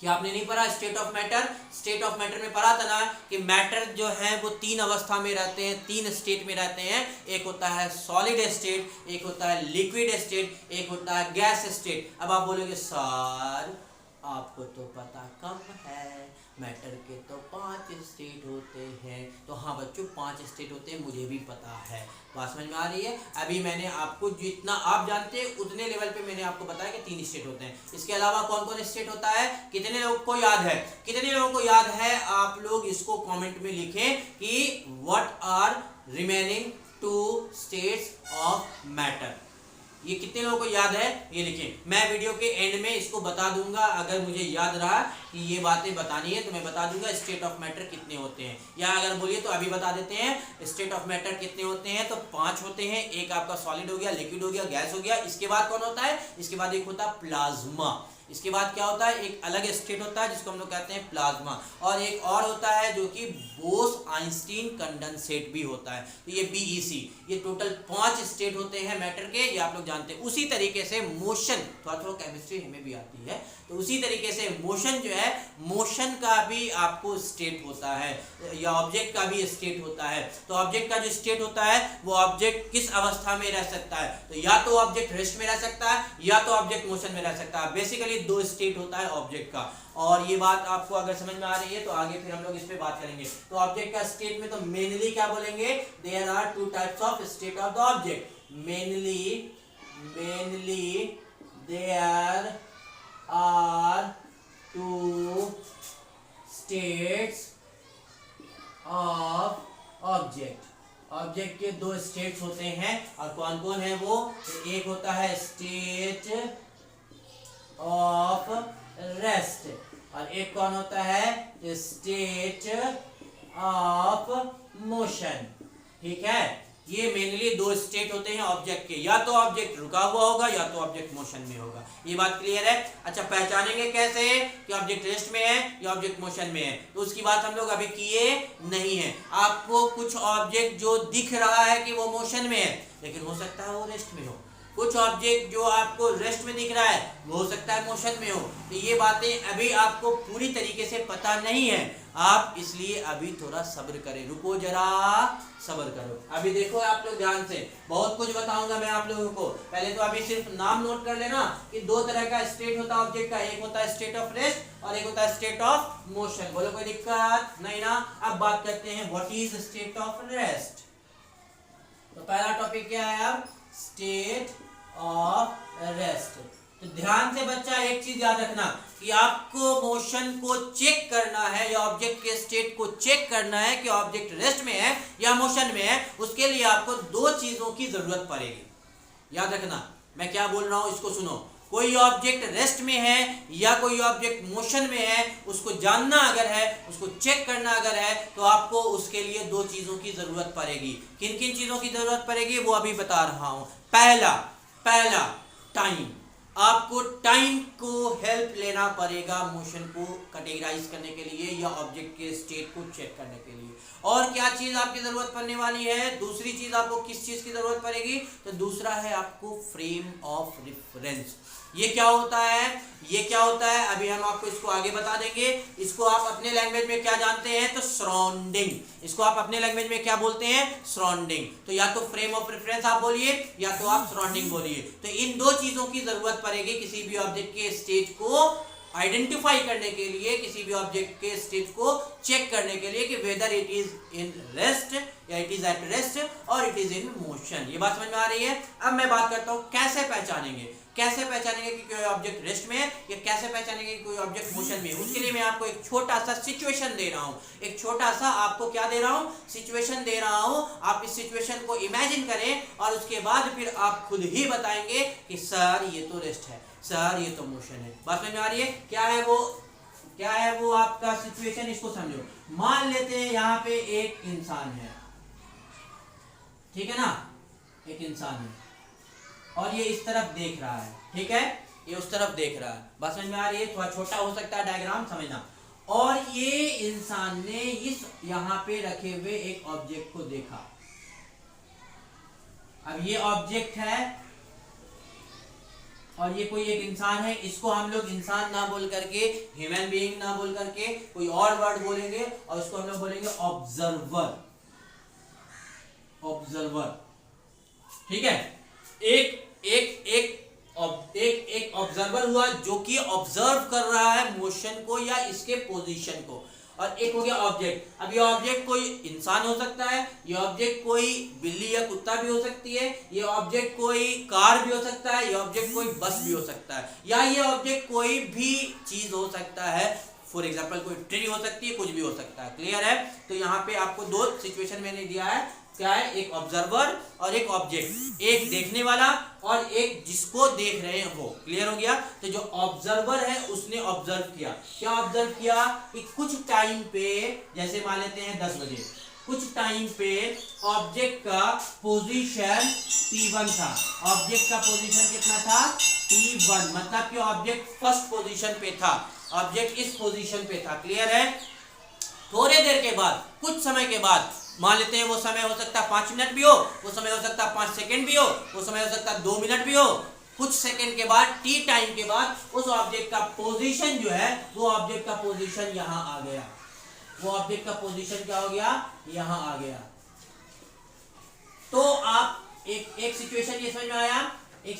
क्या आपने नहीं पढ़ा state of matter? State of matter में पढ़ा था ना कि मैटर जो है वो 3 अवस्था में रहते हैं, 3 स्टेट में रहते हैं। एक होता है सॉलिड स्टेट, एक होता है लिक्विड स्टेट, एक होता है गैस स्टेट। अब आप बोलोगे सर आपको तो पता कम है, मैटर के तो 5 स्टेट होते हैं। तो हाँ बच्चों, 5 स्टेट होते हैं, मुझे भी पता है। बात समझ में आ रही है? अभी मैंने आपको जितना आप जानते हैं उतने लेवल पे मैंने आपको बताया कि 3 स्टेट होते हैं। इसके अलावा कौन कौन स्टेट होता है? कितने लोगों को याद है? कितने लोगों को याद है? आप लोग इसको कमेंट में लिखें कि what are remaining 2 states of matter. ये कितने लोगों को याद है ये लिखें। मैं वीडियो के एंड में इसको बता दूंगा, अगर मुझे याद रहा कि ये बातें बतानी है तो मैं बता दूंगा स्टेट ऑफ मैटर कितने होते हैं। या अगर बोलिए तो अभी बता देते हैं स्टेट ऑफ मैटर कितने होते हैं। तो 5 होते हैं। एक आपका सॉलिड हो गया, लिक्विड हो गया, गैस हो गया। इसके बाद कौन होता है? इसके बाद एक होता है प्लाज्मा। इसके बाद क्या होता है? एक अलग स्टेट होता है जिसको हम लोग कहते हैं प्लाज्मा। और एक और होता है जो कि बोस-आइंस्टीन कंडेंसेट भी होता है। तो ये BEC, ये टोटल 5 स्टेट होते हैं मैटर के, ये आप लोग जानते हैं। उसी तरीके से मोशन, थोड़ा थोड़ा केमिस्ट्री हमें भी आती है, तो उसी तरीके से मोशन जो है, मोशन का भी आपको स्टेट होता है, या ऑब्जेक्ट का भी स्टेट होता है। तो ऑब्जेक्ट का जो स्टेट होता है वो ऑब्जेक्ट किस अवस्था में रह सकता है? तो या तो ऑब्जेक्ट रेस्ट में रह सकता है, या तो ऑब्जेक्ट मोशन में रह सकता है। बेसिकली 2 स्टेट होता है ऑब्जेक्ट का। और ये बात आपको अगर समझ में आ रही है तो आगे फिर हम लोग इस पे बात करेंगे। तो ऑब्जेक्ट का स्टेट में तो मेनली क्या बोलेंगे? There are 2 types of state of the object. Mainly there are 2 states of object. Object के 2 स्टेट्स होते हैं, और कौन कौन है वो? एक होता है स्टेट ऑफ रेस्ट, और एक कौन होता है? State of motion. ठीक है, ये मेनली 2 स्टेट होते हैं ऑब्जेक्ट के, या तो ऑब्जेक्ट रुका हुआ होगा या तो ऑब्जेक्ट मोशन में होगा। ये बात क्लियर है? अच्छा, पहचानेंगे कैसे कि ऑब्जेक्ट रेस्ट में है या ऑब्जेक्ट मोशन में है? तो उसकी बात हम लोग अभी किए नहीं है। आपको कुछ ऑब्जेक्ट जो दिख रहा है कि वो मोशन में है, लेकिन हो सकता है वो रेस्ट में हो। कुछ ऑब्जेक्ट जो आपको रेस्ट में दिख रहा है वो हो सकता है मोशन में हो। तो ये बातें अभी आपको पूरी तरीके से पता नहीं है आप, इसलिए अभी थोड़ा सब्र करें, रुको जरा, सब्र करो। अभी देखो आप लोग ध्यान से, बहुत कुछ बताऊंगा मैं आप लोगों को। पहले तो अभी सिर्फ नाम नोट कर लेना कि 2 तरह का स्टेट होता है ऑब्जेक्ट का, एक होता है स्टेट ऑफ रेस्ट और एक होता है स्टेट ऑफ मोशन। बोलो कोई दिक्कत नहीं ना? अब बात करते हैं what is state of rest. तो पहला टॉपिक क्या है अब? State of rest. तो ध्यान से बच्चा एक चीज याद रखना कि आपको मोशन को चेक करना है या ऑब्जेक्ट के स्टेट को चेक करना है कि ऑब्जेक्ट रेस्ट में है या मोशन में है। उसके लिए आपको दो चीजों की जरूरत पड़ेगी। याद रखना मैं क्या बोल रहा हूं, इसको सुनो। कोई ऑब्जेक्ट रेस्ट में है या कोई ऑब्जेक्ट मोशन में है, उसको जानना अगर है, उसको चेक करना अगर है, तो आपको उसके लिए दो चीजों की जरूरत पड़ेगी। किन किन चीजों की जरूरत पड़ेगी वो अभी बता रहा हूं। पहला टाइम। आपको टाइम को हेल्प लेना पड़ेगा मोशन को कैटेगराइज करने के लिए या ऑब्जेक्ट के स्टेट को चेक करने के लिए। और क्या चीज आपकी जरूरत पड़ने वाली है, दूसरी चीज आपको किस चीज की जरूरत पड़ेगी, तो दूसरा है आपको फ्रेम ऑफ रेफरेंस। ये क्या होता है अभी हम आपको इसको आगे बता देंगे। इसको आप अपने लैंग्वेज में क्या जानते हैं, तो सराउंडिंग। इसको आप अपने लैंग्वेज में क्या बोलते हैं, सराउंडिंग। तो या तो फ्रेम ऑफ रेफरेंस आप बोलिए या तो आप सराउंडिंग बोलिए। तो इन दो चीजों की जरूरत पड़ेगी किसी भी ऑब्जेक्ट के स्टेट को आइडेंटिफाई करने के लिए, किसी भी ऑब्जेक्ट के स्टेट को चेक करने के लिए कि whether it is in rest या इट इज एट रेस्ट और इट इज इन मोशन। ये बात समझ में आ रही है। अब मैं बात करता हूं कैसे पहचानेंगे कि कोई ऑब्जेक्ट रेस्ट में है या कैसे पहचानेंगे कि कोई ऑब्जेक्ट मोशन में है। उसके लिए मैं आपको एक छोटा सा सिचुएशन दे रहा हूं, एक छोटा सा आपको क्या दे रहा हूं, सिचुएशन दे रहा हूं। आप इस सिचुएशन को इमेजिन करें और उसके बाद फिर आप खुद ही बताएंगे कि सर ये तो रेस्ट है, सर ये तो मोशन है। बात समझ में आ रही है। क्या है वो आपका सिचुएशन, इसको समझो। मान लेते हैं यहाँ पे एक इंसान है, ठीक है ना, एक इंसान है और ये इस तरफ देख रहा है, ठीक है, ये उस तरफ देख रहा है। बात समझ में आ रही है। थोड़ा छोटा हो सकता है डायग्राम, समझना। और ये इंसान ने इस यहाँ पे रखे हुए एक ऑब्जेक्ट को देखा। अब ये ऑब्जेक्ट है और ये कोई एक इंसान है। इसको हम लोग इंसान ना बोल करके, ह्यूमन बीइंग ना बोल करके कोई और वर्ड बोलेंगे और इसको हम लोग बोलेंगे ऑब्जर्वर। ठीक है। एक ऑब्जर्वर हुआ जो कि ऑब्जर्व कर रहा है मोशन को या इसके पोजीशन को, और एक हो गया ऑब्जेक्ट। अब ये ऑब्जेक्ट कोई इंसान हो सकता है, ये ऑब्जेक्ट कोई बिल्ली या कुत्ता भी हो सकती है, ये ऑब्जेक्ट कोई कार भी हो सकता है, ये ऑब्जेक्ट कोई बस भी हो सकता है, या ये ऑब्जेक्ट कोई भी चीज हो सकता है। फॉर एग्जाम्पल कोई ट्री हो सकती है, कुछ भी हो सकता है। क्लियर है। तो यहाँ पे आपको दो सिचुएशन मैंने दिया है, क्या है, एक ऑब्जर्वर और एक ऑब्जेक्ट, एक देखने वाला और एक जिसको देख रहे हैं वो। क्लियर हो गया। तो जो ऑब्जर्वर है उसने ऑब्जर्व किया, क्या ऑब्जर्व किया कि कुछ टाइम पे, जैसे मान लेते हैं 10 बजे, कुछ टाइम पे ऑब्जेक्ट का पोजीशन P1 था। ऑब्जेक्ट का पोजीशन कितना था, P1, मतलब कि ऑब्जेक्ट फर्स्ट पोजीशन पे था, ऑब्जेक्ट इस पोजीशन पे था। क्लियर है। थोड़े देर के बाद, कुछ समय के बाद, मान लेते हैं वो समय हो सकता है 5 मिनट भी हो, वो समय हो सकता है 5 सेकंड भी हो, वो समय हो सकता है 2 मिनट भी हो। कुछ सेकंड के बाद, टी टाइम के बाद, उस ऑब्जेक्ट का पोजीशन जो है, वो ऑब्जेक्ट का पोजीशन यहां आ गया। वो ऑब्जेक्ट का पोजीशन क्या हो गया, यहां आ गया। तो आप एक सिचुएशन ये समझ में आया, एक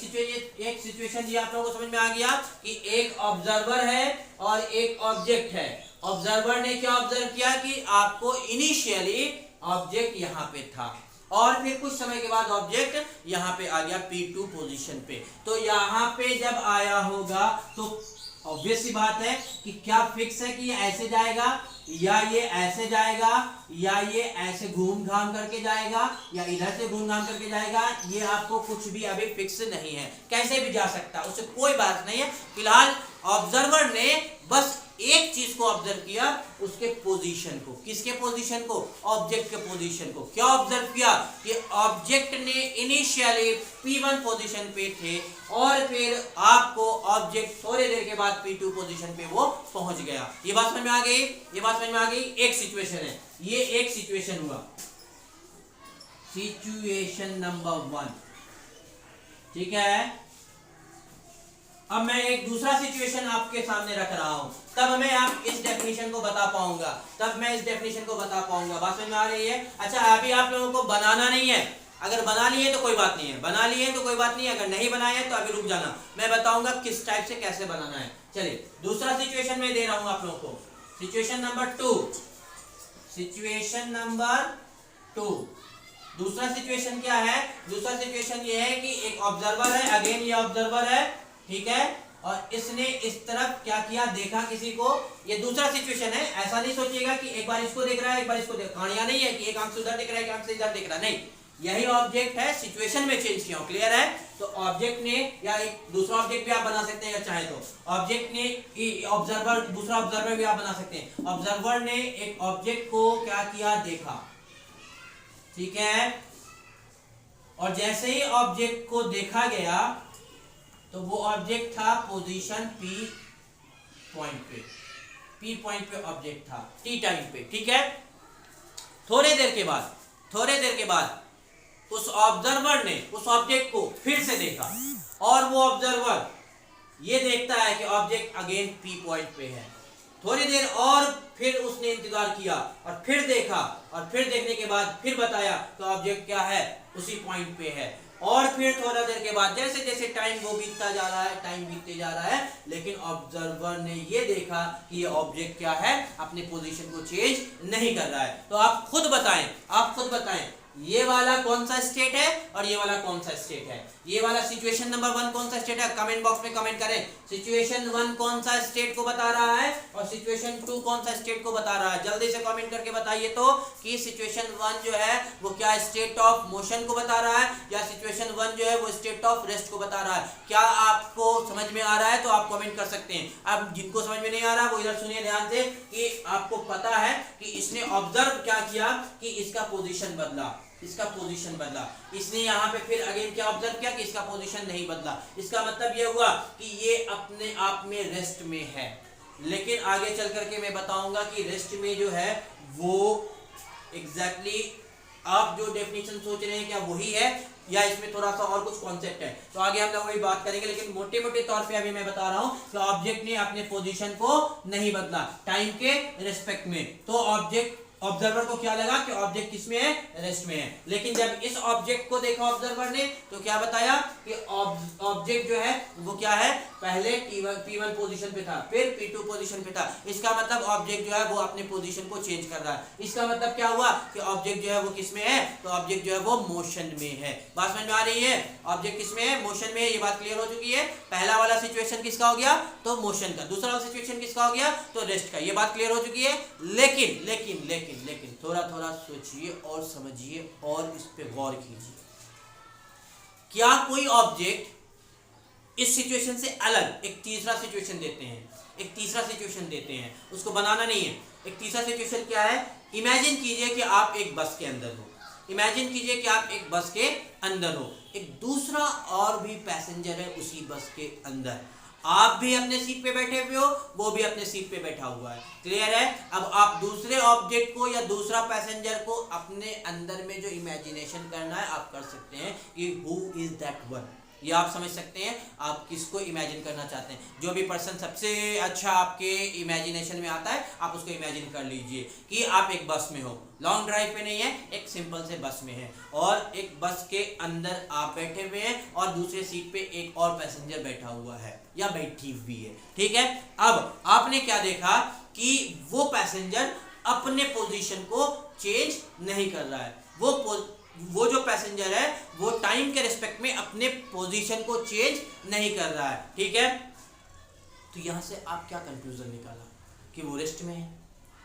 सिचुएशन ये आप लोगों को समझ में आ गया कि एक ऑब्जर्वर है और एक ऑब्जेक्ट है। ऑब्जर्वर ने क्या ऑब्जर्व किया कि आपको इनिशियली ऑब्जेक्ट यहां पे था और फिर कुछ समय के बाद ऑब्जेक्ट यहां पे आ गया P2 पोजीशन पे। तो यहां पे जब आया होगा तो ऑब्वियस सी बात है कि क्या फिक्स है कि ये ऐसे जाएगा या ये ऐसे जाएगा या ये ऐसे घूम घाम करके जाएगा या इधर से घूम घाम करके जाएगा, ये आपको कुछ भी अभी फिक्स नहीं है। कैसे भी जा सकता है, उससे कोई बात नहीं है। फिलहाल ऑब्जर्वर ने बस एक चीज को ऑब्जर्व किया, उसके पोजीशन को। किसके पोजीशन को, ऑब्जेक्ट के पोजीशन को। क्या ऑब्जर्व किया कि ऑब्जेक्ट ने इनिशियली P1 पोजीशन पे थे और फिर आपको ऑब्जेक्ट थोड़ी देर के बाद P2 पोजीशन पे वो पहुंच गया। ये बात समझ में आ गई, ये बात समझ में आ गई। एक सिचुएशन है, ये एक सिचुएशन हुआ, सिचुएशन नंबर 1, ठीक है। अब मैं एक दूसरा सिचुएशन आपके सामने रख रहा हूं, तब मैं आप इस डेफिनेशन को बता पाऊंगा, बात समझ में आ रही है। अच्छा, अभी आप लोगों को बनाना नहीं है, अगर बना लिए तो कोई बात नहीं है, बना लिए तो कोई बात नहीं है, अगर नहीं बनाए तो अभी रुक जाना, मैं बताऊंगा किस टाइप से कैसे बनाना है। चलिए दूसरा सिचुएशन में दे रहा हूं आप लोगों को, सिचुएशन नंबर 2। दूसरा सिचुएशन क्या है? दूसरा सिचुएशन ये है कि एक ऑब्जर्वर है, अगेन ये ऑब्जर्वर है, ठीक है, और इसने इस तरफ क्या किया, देखा किसी को। ये दूसरा सिचुएशन है। ऐसा नहीं सोचिएगा कि एक बार इसको देख रहा है एक बार इसको देख, कहानियां नहीं है कि एक आंख से उधर देख रहा है एक आंख से इधर देख रहा, नहीं, यही ऑब्जेक्ट है, सिचुएशन में चेंज किया। क्लियर है? तो ऑब्जेक्ट ने, या एक दूसरा ऑब्जेक्ट भी आप बना सकते हैं अगर चाहे तो, ऑब्जेक्ट ने ऑब्जर्वर, दूसरा ऑब्जर्वर भी आप बना सकते हैं। ऑब्जर्वर ने एक ऑब्जेक्ट को क्या किया, देखा, ठीक है, और जैसे ही ऑब्जेक्ट को देखा गया तो वो ऑब्जेक्ट था पोजीशन P पॉइंट पे, P पॉइंट पे ऑब्जेक्ट था T टाइम पे, ठीक है। थोड़ी देर के बाद उस ऑब्जर्वर ने उस ऑब्जेक्ट को फिर से देखा, और वो ऑब्जर्वर ये देखता है कि ऑब्जेक्ट अगेन P पॉइंट पे है। थोड़ी देर और फिर उसने इंतजार किया और फिर देखा, और फिर देखने के बाद फिर बताया तो ऑब्जेक्ट क्या है, उसी पॉइंट पे है। और फिर थोड़ा देर के बाद जैसे जैसे टाइम वो बीतता जा रहा है, टाइम बीतते जा रहा है, लेकिन ऑब्जर्वर ने ये देखा कि ये ऑब्जेक्ट क्या है, अपने पोजीशन को चेंज नहीं कर रहा है। तो आप खुद बताएं ये वाला कौन सा स्टेट है और ये वाला कौन सा स्टेट है। ये वाला सिचुएशन नंबर 1 कौन सा स्टेट है, कमेंट बॉक्स में कमेंट करें। सिचुएशन 1 कौन सा स्टेट को बता रहा है और सिचुएशन 2 कौन सा स्टेट को बता रहा है। जल्दी से कमेंट करके बताइए तो कि सिचुएशन 1 जो है वो क्या स्टेट ऑफ मोशन को बता रहा है, या सिचुएशन 1 जो है वो स्टेट ऑफ रेस्ट को बता रहा है। क्या आपको समझ में आ रहा है? तो आप कमेंट कर सकते हैं। अब जिनको समझ में नहीं आ रहा वो इधर सुनिए ध्यान से, कि आपको पता है कि इसने ऑब्जर्व क्या किया कि इसका पोजीशन बदला, इसने यहाँ पे फिर अगेन क्या ऑब्जर्व किया कि इसका पोजीशन नहीं बदला। इसका मतलब ये हुआ कि ये अपने आप में रेस्ट में है। लेकिन आगे चल करके मैं बताऊंगा कि रेस्ट में जो है वो एग्जैक्टली आप जो डेफिनेशन सोच रहे हैं क्या वही है, या इसमें थोड़ा सा और कुछ कॉन्सेप्ट है, तो आगे हम लोग वही बात करेंगे। लेकिन मोटे मोटे तौर पे अभी मैं बता रहा हूं कि ऑब्जेक्ट ने अपने पोजीशन को नहीं बदला टाइम के रिस्पेक्ट में। तो ऑब्जर्वर को क्या लगा कि ऑब्जेक्ट किसमें है, रेस्ट में है। लेकिन जब इस ऑब्जेक्ट को देखा ऑब्जर्वर ने तो क्या बताया कि ऑब्जेक्ट जो है वो क्या है, पहले P1 पोजीशन पे था, फिर P2 पोजीशन पे था। इसका मतलब ऑब्जेक्ट जो है वो अपने पोजीशन को चेंज कर रहा है। इसका मतलब क्या हुआ कि ऑब्जेक्ट जो है वो किसमें है, तो ऑब्जेक्ट जो है वो मोशन में है। बात समझ में आ रही है? ऑब्जेक्ट किसमें है, मोशन में है। ये बात क्लियर हो चुकी है। पहला वाला सिचुएशन किसका हो गया, तो मोशन का। दूसरा वाला सिचुएशन किसका हो गया, तो रेस्ट का। ये बात क्लियर हो चुकी है। लेकिन थोड़ा सोचिए और समझिए और इस पे गौर कीजिए। क्या कोई ऑब्जेक्ट इस सिचुएशन से अलग एक तीसरा सिचुएशन देते हैं, उसको बनाना नहीं है। एक तीसरा सिचुएशन क्या है, इमेजिन कीजिए कि आप एक बस के अंदर हो, एक दूसरा और भी पैसेंजर है उसी बस के अंदर। आप भी अपने सीट पे बैठे हुए हो, वो भी अपने सीट पे बैठा हुआ है। क्लियर है? अब आप दूसरे ऑब्जेक्ट को या दूसरा पैसेंजर को अपने अंदर में जो इमेजिनेशन करना है आप कर सकते हैं कि हु इज दैट वन। ये आप समझ सकते हैं आप किसको इमेजिन करना चाहते हैं। जो भी पर्सन सबसे अच्छा आपके इमेजिनेशन में आता है आप उसको इमेजिन कर लीजिए कि आप एक बस में हो, लॉन्ग ड्राइव पे नहीं है, एक सिंपल से बस में है, और एक बस के अंदर आप बैठे हुए हैं और दूसरे सीट पे एक और पैसेंजर बैठा हुआ है या बैठी हुई है। ठीक है, अब आपने क्या देखा कि वो पैसेंजर अपने पोजीशन को चेंज नहीं कर रहा है। वो जो पैसेंजर है वो टाइम के रिस्पेक्ट में अपने पोजीशन को चेंज नहीं कर रहा है। ठीक है, तो यहां से आप क्या कंक्लूजन निकाला कि वो रेस्ट में है।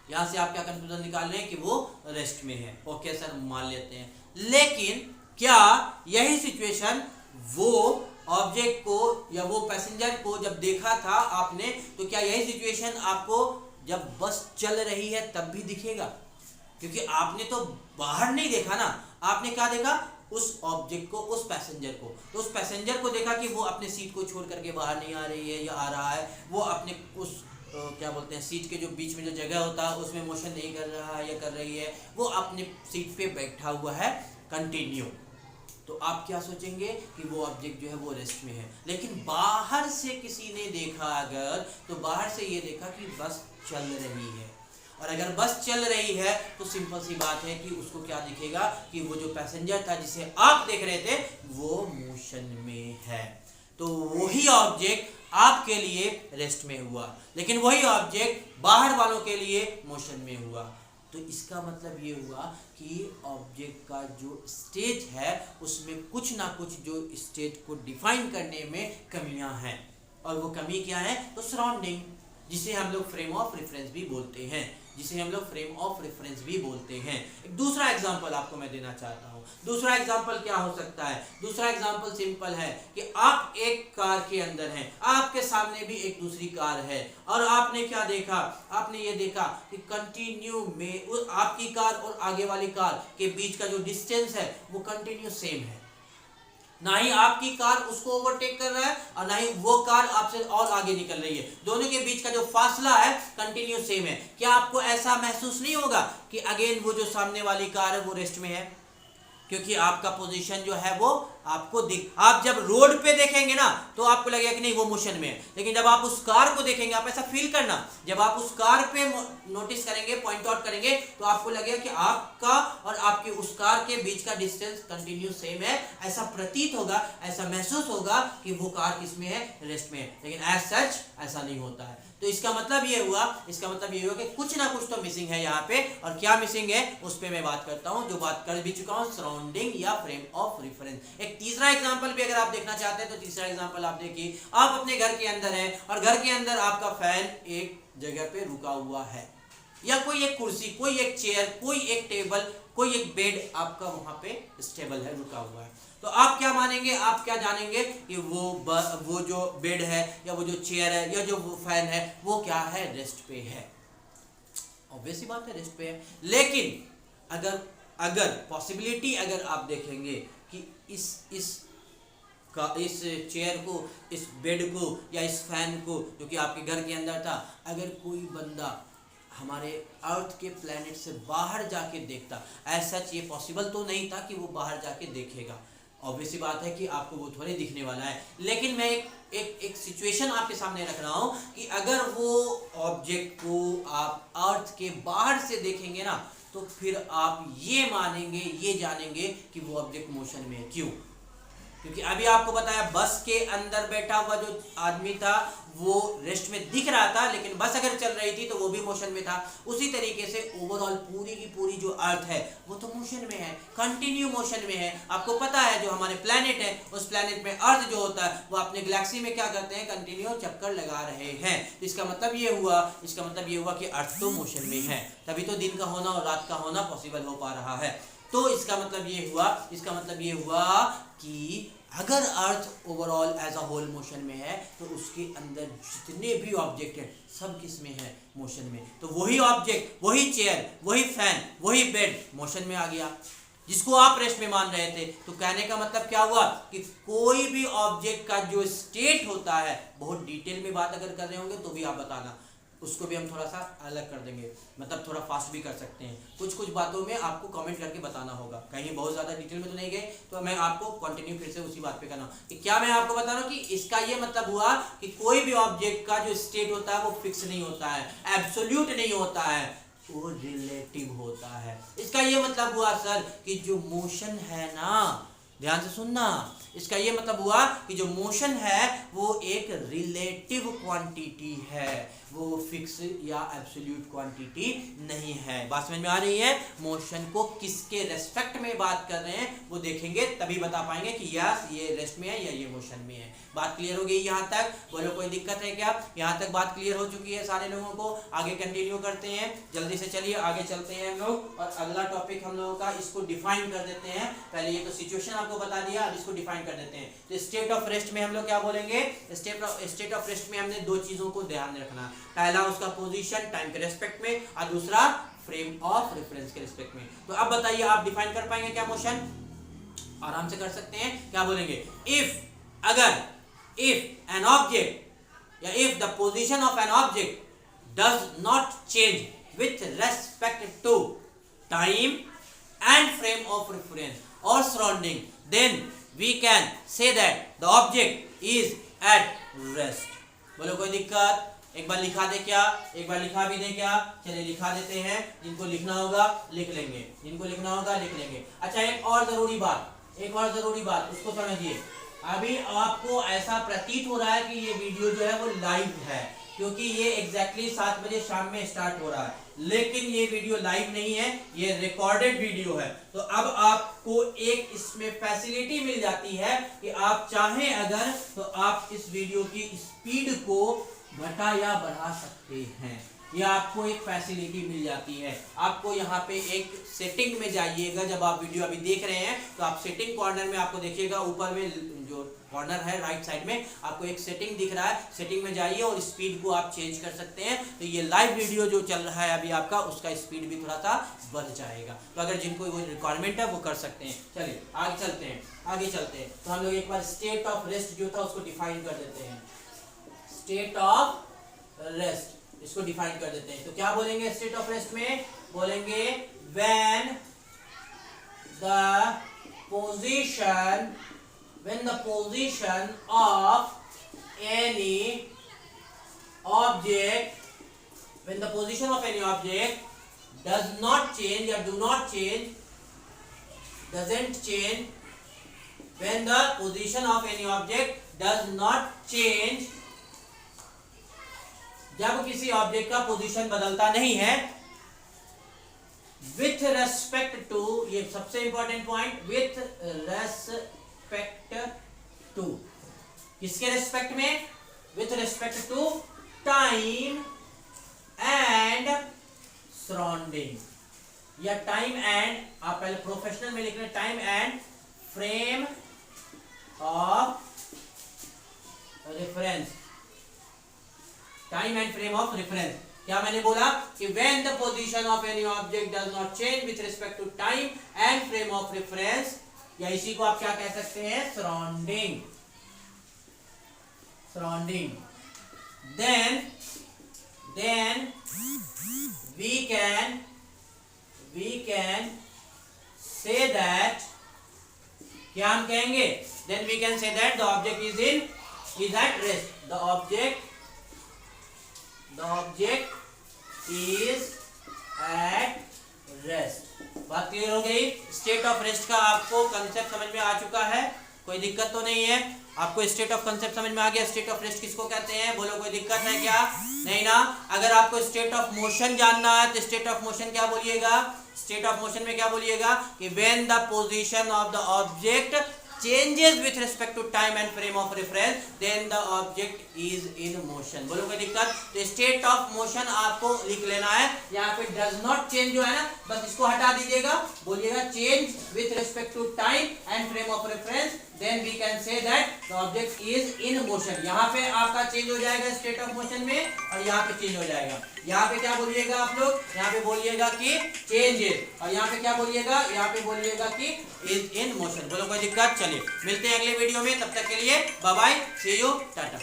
यहां से आप क्या कंक्लूजन निकाल रहे हैं कि वो रेस्ट में है। ओके सर, मान लेते हैं। लेकिन क्या यही सिचुएशन वो ऑब्जेक्ट को या वो पैसेंजर को जब देखा था आपने, तो क्या यही सिचुएशन आपको जब बस चल रही है तब भी दिखेगा? क्योंकि आपने तो बाहर नहीं देखा ना, आपने क्या देखा, उस ऑब्जेक्ट को, उस पैसेंजर को। तो उस पैसेंजर को देखा कि वो अपने सीट को छोड़ करके बाहर नहीं आ रही है या आ रहा है, वो अपने उस क्या बोलते हैं सीट के जो बीच में जो जगह होता है उसमें मोशन नहीं कर रहा है या कर रही है, वो अपने सीट पे बैठा हुआ है कंटिन्यू। तो आप क्या सोचेंगे कि वो ऑब्जेक्ट जो है वो रेस्ट में है। लेकिन बाहर से किसी ने देखा अगर, तो बाहर से ये देखा कि बस चल रही है, और अगर बस चल रही है तो सिंपल सी बात है कि उसको क्या दिखेगा कि वो जो पैसेंजर था जिसे आप देख रहे थे वो मोशन में है। तो वही ऑब्जेक्ट आपके लिए रेस्ट में हुआ, लेकिन वही ऑब्जेक्ट बाहर वालों के लिए मोशन में हुआ। तो इसका मतलब ये हुआ कि ऑब्जेक्ट का जो स्टेट है उसमें कुछ ना कुछ जो स्टेट को डिफाइन करने में कमियां हैं, और वो कमी क्या है? तो सराउंडिंग, जिसे हम लोग फ्रेम ऑफ रेफरेंस भी बोलते हैं, जिसे हम लोग फ्रेम ऑफ रेफरेंस भी बोलते हैं। एक दूसरा एग्जांपल आपको मैं देना चाहता हूँ। दूसरा एग्जांपल क्या हो सकता है? दूसरा एग्जांपल सिंपल है कि आप एक कार के अंदर हैं, आपके सामने भी एक दूसरी कार है, और आपने क्या देखा? आपने ये देखा कि कंटिन्यू में आपकी कार और आगे वाली कार के बीच का जो डिस्टेंस है वो कंटिन्यू सेम है। ना ही आपकी कार उसको ओवरटेक कर रहा है और ना ही वो कार आपसे और आगे निकल रही है। दोनों के बीच का जो फासला है कंटिन्यू सेम है। क्या आपको ऐसा महसूस नहीं होगा कि अगेन वो जो सामने वाली कार है वो रेस्ट में है? क्योंकि आपका पोजीशन जो है वो आपको आप जब रोड पे देखेंगे ना तो आपको लगेगा कि नहीं वो मोशन में है, लेकिन जब आप उस कार को देखेंगे, आप ऐसा फील करना, जब आप उस कार पे नोटिस करेंगे, पॉइंट आउट करेंगे, तो आपको लगेगा कि आपका और आपकी उस कार के बीच का डिस्टेंस कंटिन्यू सेम है। ऐसा प्रतीत होगा, ऐसा महसूस होगा कि वो कार किसमें है? रेस्ट में है। लेकिन एज सच ऐसा नहीं होता है। तो इसका मतलब ये हुआ कि कुछ ना कुछ तो मिसिंग है यहाँ पे, और क्या मिसिंग है उस पे मैं बात करता हूँ, जो बात कर भी चुका हूँ, सराउंडिंग या फ्रेम ऑफ रेफरेंस। एक तीसरा एग्जांपल भी अगर आप देखना चाहते हैं तो तीसरा एग्जांपल आप देखिए। आप अपने घर के अंदर हैं और घर के अंदर आपका फैन एक जगह पे रुका हुआ है, या कोई एक कुर्सी, कोई एक चेयर, कोई एक टेबल, कोई एक बेड आपका वहां पे स्टेबल है, रुका हुआ है। तो आप क्या मानेंगे, आप क्या जानेंगे कि वो जो बेड है या वो जो चेयर है या जो वो फैन है वो क्या है? रेस्ट पे है। ऑब्वियस सी बात है, रेस्ट पे है। लेकिन अगर पॉसिबिलिटी अगर आप देखेंगे कि इस चेयर को, इस बेड को या इस फैन को जो कि आपके घर के अंदर था, अगर कोई बंदा हमारे अर्थ के प्लेनेट से बाहर जाके देखता, ऐसा ये पॉसिबल तो नहीं था कि वो बाहर जाके देखेगा। ऑब्वियस सी बात है कि आपको वो थोड़े दिखने वाला है। लेकिन मैं एक सिचुएशन आपके सामने रख रहा हूँ कि अगर वो ऑब्जेक्ट को आप अर्थ के बाहर से देखेंगे ना, तो फिर आप ये मानेंगे, ये जानेंगे कि वो ऑब्जेक्ट मोशन में है। क्यों? क्योंकि अभी आपको बताया बस के अंदर बैठा हुआ जो आदमी था वो रेस्ट में दिख रहा था, लेकिन बस अगर चल रही थी तो वो भी मोशन में था। उसी तरीके से ओवरऑल पूरी की पूरी जो अर्थ है वो तो मोशन में है, कंटिन्यू मोशन में है। आपको पता है जो हमारे प्लेनेट है, उस प्लेनेट में अर्थ जो होता है वो अपने गैलेक्सी में क्या करते हैं? कंटिन्यू चक्कर लगा रहे हैं। इसका मतलब ये हुआ कि अर्थ तो मोशन में है, तभी तो दिन का होना और रात का होना पॉसिबल हो पा रहा है। तो इसका मतलब ये हुआ कि अगर earth overall as a whole motion में है तो उसके अंदर जितने भी ऑब्जेक्ट हैं सब किस में है? मोशन में। तो वही ऑब्जेक्ट, वही चेयर, वही फैन, वही बेड मोशन में आ गया, जिसको आप रेस्ट में मान रहे थे। तो कहने का मतलब क्या हुआ कि कोई भी ऑब्जेक्ट का जो स्टेट होता है, बहुत डिटेल में बात अगर कर रहे होंगे तो भी आप बताना, उसको भी हम थोड़ा सा अलग कर देंगे, मतलब थोड़ा फास्ट भी कर सकते हैं। कुछ बातों में आपको कमेंट करके बताना होगा, कहीं बहुत ज़्यादा डिटेल में तो नहीं गए, तो मैं आपको कंटिन्यू फिर से उसी बात पे करना कि क्या मैं आपको बता रहा हूँ कि इसका ये मतलब हुआ कि कोई भी ऑब्जेक्ट का जो स्टेट होता है वो फिक्स नहीं होता है, एब्सोल्यूट नहीं होता है, वो रिलेटिव होता है। इसका ये मतलब हुआ सर कि जो मोशन है ना, ध्यान से सुनना, इसका ये मतलब हुआ कि जो मोशन है वो एक रिलेटिव क्वांटिटी है, वो फिक्स या एब्सोल्यूट क्वांटिटी नहीं है। बात समझ में आ रही है? मोशन को किसके रेस्पेक्ट में बात कर रहे हैं वो देखेंगे, तभी बता पाएंगे कि यस ये रेस्ट में है या ये मोशन में है। बात क्लियर हो गई यहाँ तक? बोलो कोई दिक्कत है क्या? यहाँ तक बात क्लियर हो चुकी है सारे लोगों को? आगे कंटिन्यू करते हैं, जल्दी से चलिए आगे चलते हैं हम लोग, और अगला टॉपिक हम लोगों का, इसको डिफाइन कर देते हैं। पहले ये तो सिचुएशन आपको बता दिया, अब इसको डिफाइन कर देते हैं। तो स्टेट ऑफ रेस्ट में हम लोग क्या बोलेंगे? स्टेट ऑफ रेस्ट में हमने दो चीजों को ध्यान रखना, पहला उसका पोजीशन टाइम के रेस्पेक्ट में, और दूसरा फ्रेम ऑफ रेफरेंस के रेस्पेक्ट में। तो अब बताइए आप डिफाइन कर पाएंगे क्या मोशन? आराम से कर सकते हैं। क्या बोलेंगे? if an object या if the position of an object does not change with respect to time and frame of reference or surrounding, then we can say that the object is at rest. बोलो कोई दिक्कत? एक बार लिखा दे क्या? एक बार लिखा भी दे क्या? चलिए लिखा देते हैं, जिनको लिखना होगा लिख लेंगे, जिनको लिखना होगा लिख लेंगे। अच्छा एक और जरूरी बात उसको समझिए। अभी आपको ऐसा प्रतीत हो रहा है कि ये वीडियो जो है वो लाइव है, क्योंकि ये एग्जैक्टली 7 बजे शाम में स्टार्ट हो रहा है। लेकिन ये वीडियो लाइव नहीं है, ये रिकॉर्डेड वीडियो है। तो अब आपको एक इसमें फैसिलिटी मिल जाती है कि आप चाहें अगर तो आप इस वीडियो की स्पीड को घटा या बढ़ा सकते हैं। ये आपको एक फैसिलिटी मिल जाती है। आपको यहाँ पे एक सेटिंग में जाइएगा, जब आप वीडियो अभी देख रहे हैं तो आप सेटिंग कॉर्नर में आपको देखिएगा, ऊपर में जो कॉर्नर है राइट साइड में आपको एक सेटिंग दिख रहा है, सेटिंग में जाइए और स्पीड को आप चेंज कर सकते हैं। तो ये लाइव वीडियो जो चल रहा है अभी आपका, उसका स्पीड भी थोड़ा सा बढ़ जाएगा। तो अगर जिनको वो रिक्वायरमेंट है वो कर सकते हैं। चलिए आगे चलते हैं। तो हम लोग एक बार स्टेट ऑफ रेस्ट जो था उसको डिफाइन कर देते हैं। स्टेट ऑफ रेस्ट इसको डिफाइन कर देते हैं। तो क्या बोलेंगे स्टेट ऑफ रेस्ट में? बोलेंगे when the position of any object does not change or doesn't change, when the position of any object does not change, जब किसी ऑब्जेक्ट का पोजीशन बदलता नहीं है, विथ रेस्पेक्ट टू, ये सबसे important point, with respect to, किसके रेस्पेक्ट में? With respect to time and surrounding, या टाइम एंड, आप पहले प्रोफेशनल में लिख रहे हैं, time and frame of reference. Time and frame of reference, क्या मैंने बोला कि when the position of any object does not change with respect to time and frame of reference, या इसी को आप क्या कह सकते हैं? Surrounding. then we can say that, क्या हम कहेंगे? then we can say that the object is at rest, the object is at rest। बात क्लियर हो गई? स्टेट ऑफ रेस्ट का आपको कंसेप्ट समझ में आ चुका है, कोई दिक्कत तो नहीं है? आपको स्टेट ऑफ कंसेप्ट समझ में आ गया? स्टेट ऑफ रेस्ट किसको कहते हैं? बोलो, कोई दिक्कत है क्या? नहीं ना? अगर आपको स्टेट ऑफ मोशन जानना है तो स्टेट ऑफ मोशन क्या बोलिएगा? स्टेट ऑफ मोशन में क्या बोलिएगा कि when the position of the object changes with respect to time and frame of reference, then the object is in motion। बोलो कोई दिक्कत? तो स्टेट ऑफ मोशन आपको लिख लेना है। यहाँ पे does not change जो है ना, बस इसको हटा दीजिएगा, बोलिएगा change with respect to time and frame of reference, then we can say that the object is in motion। यहाँ पे आपका चेंज हो जाएगा स्टेट ऑफ मोशन में, और यहाँ पे चेंज हो जाएगा। यहाँ पे क्या बोलिएगा आप लोग? यहाँ पे बोलिएगा कि चेंजेस, और यहाँ पे क्या बोलिएगा? यहाँ पे बोलिएगा कि इज इन मोशन। बोलो कोई दिक्कत? चलिए मिलते हैं अगले वीडियो में, तब तक के लिए bye bye, see you, Tata.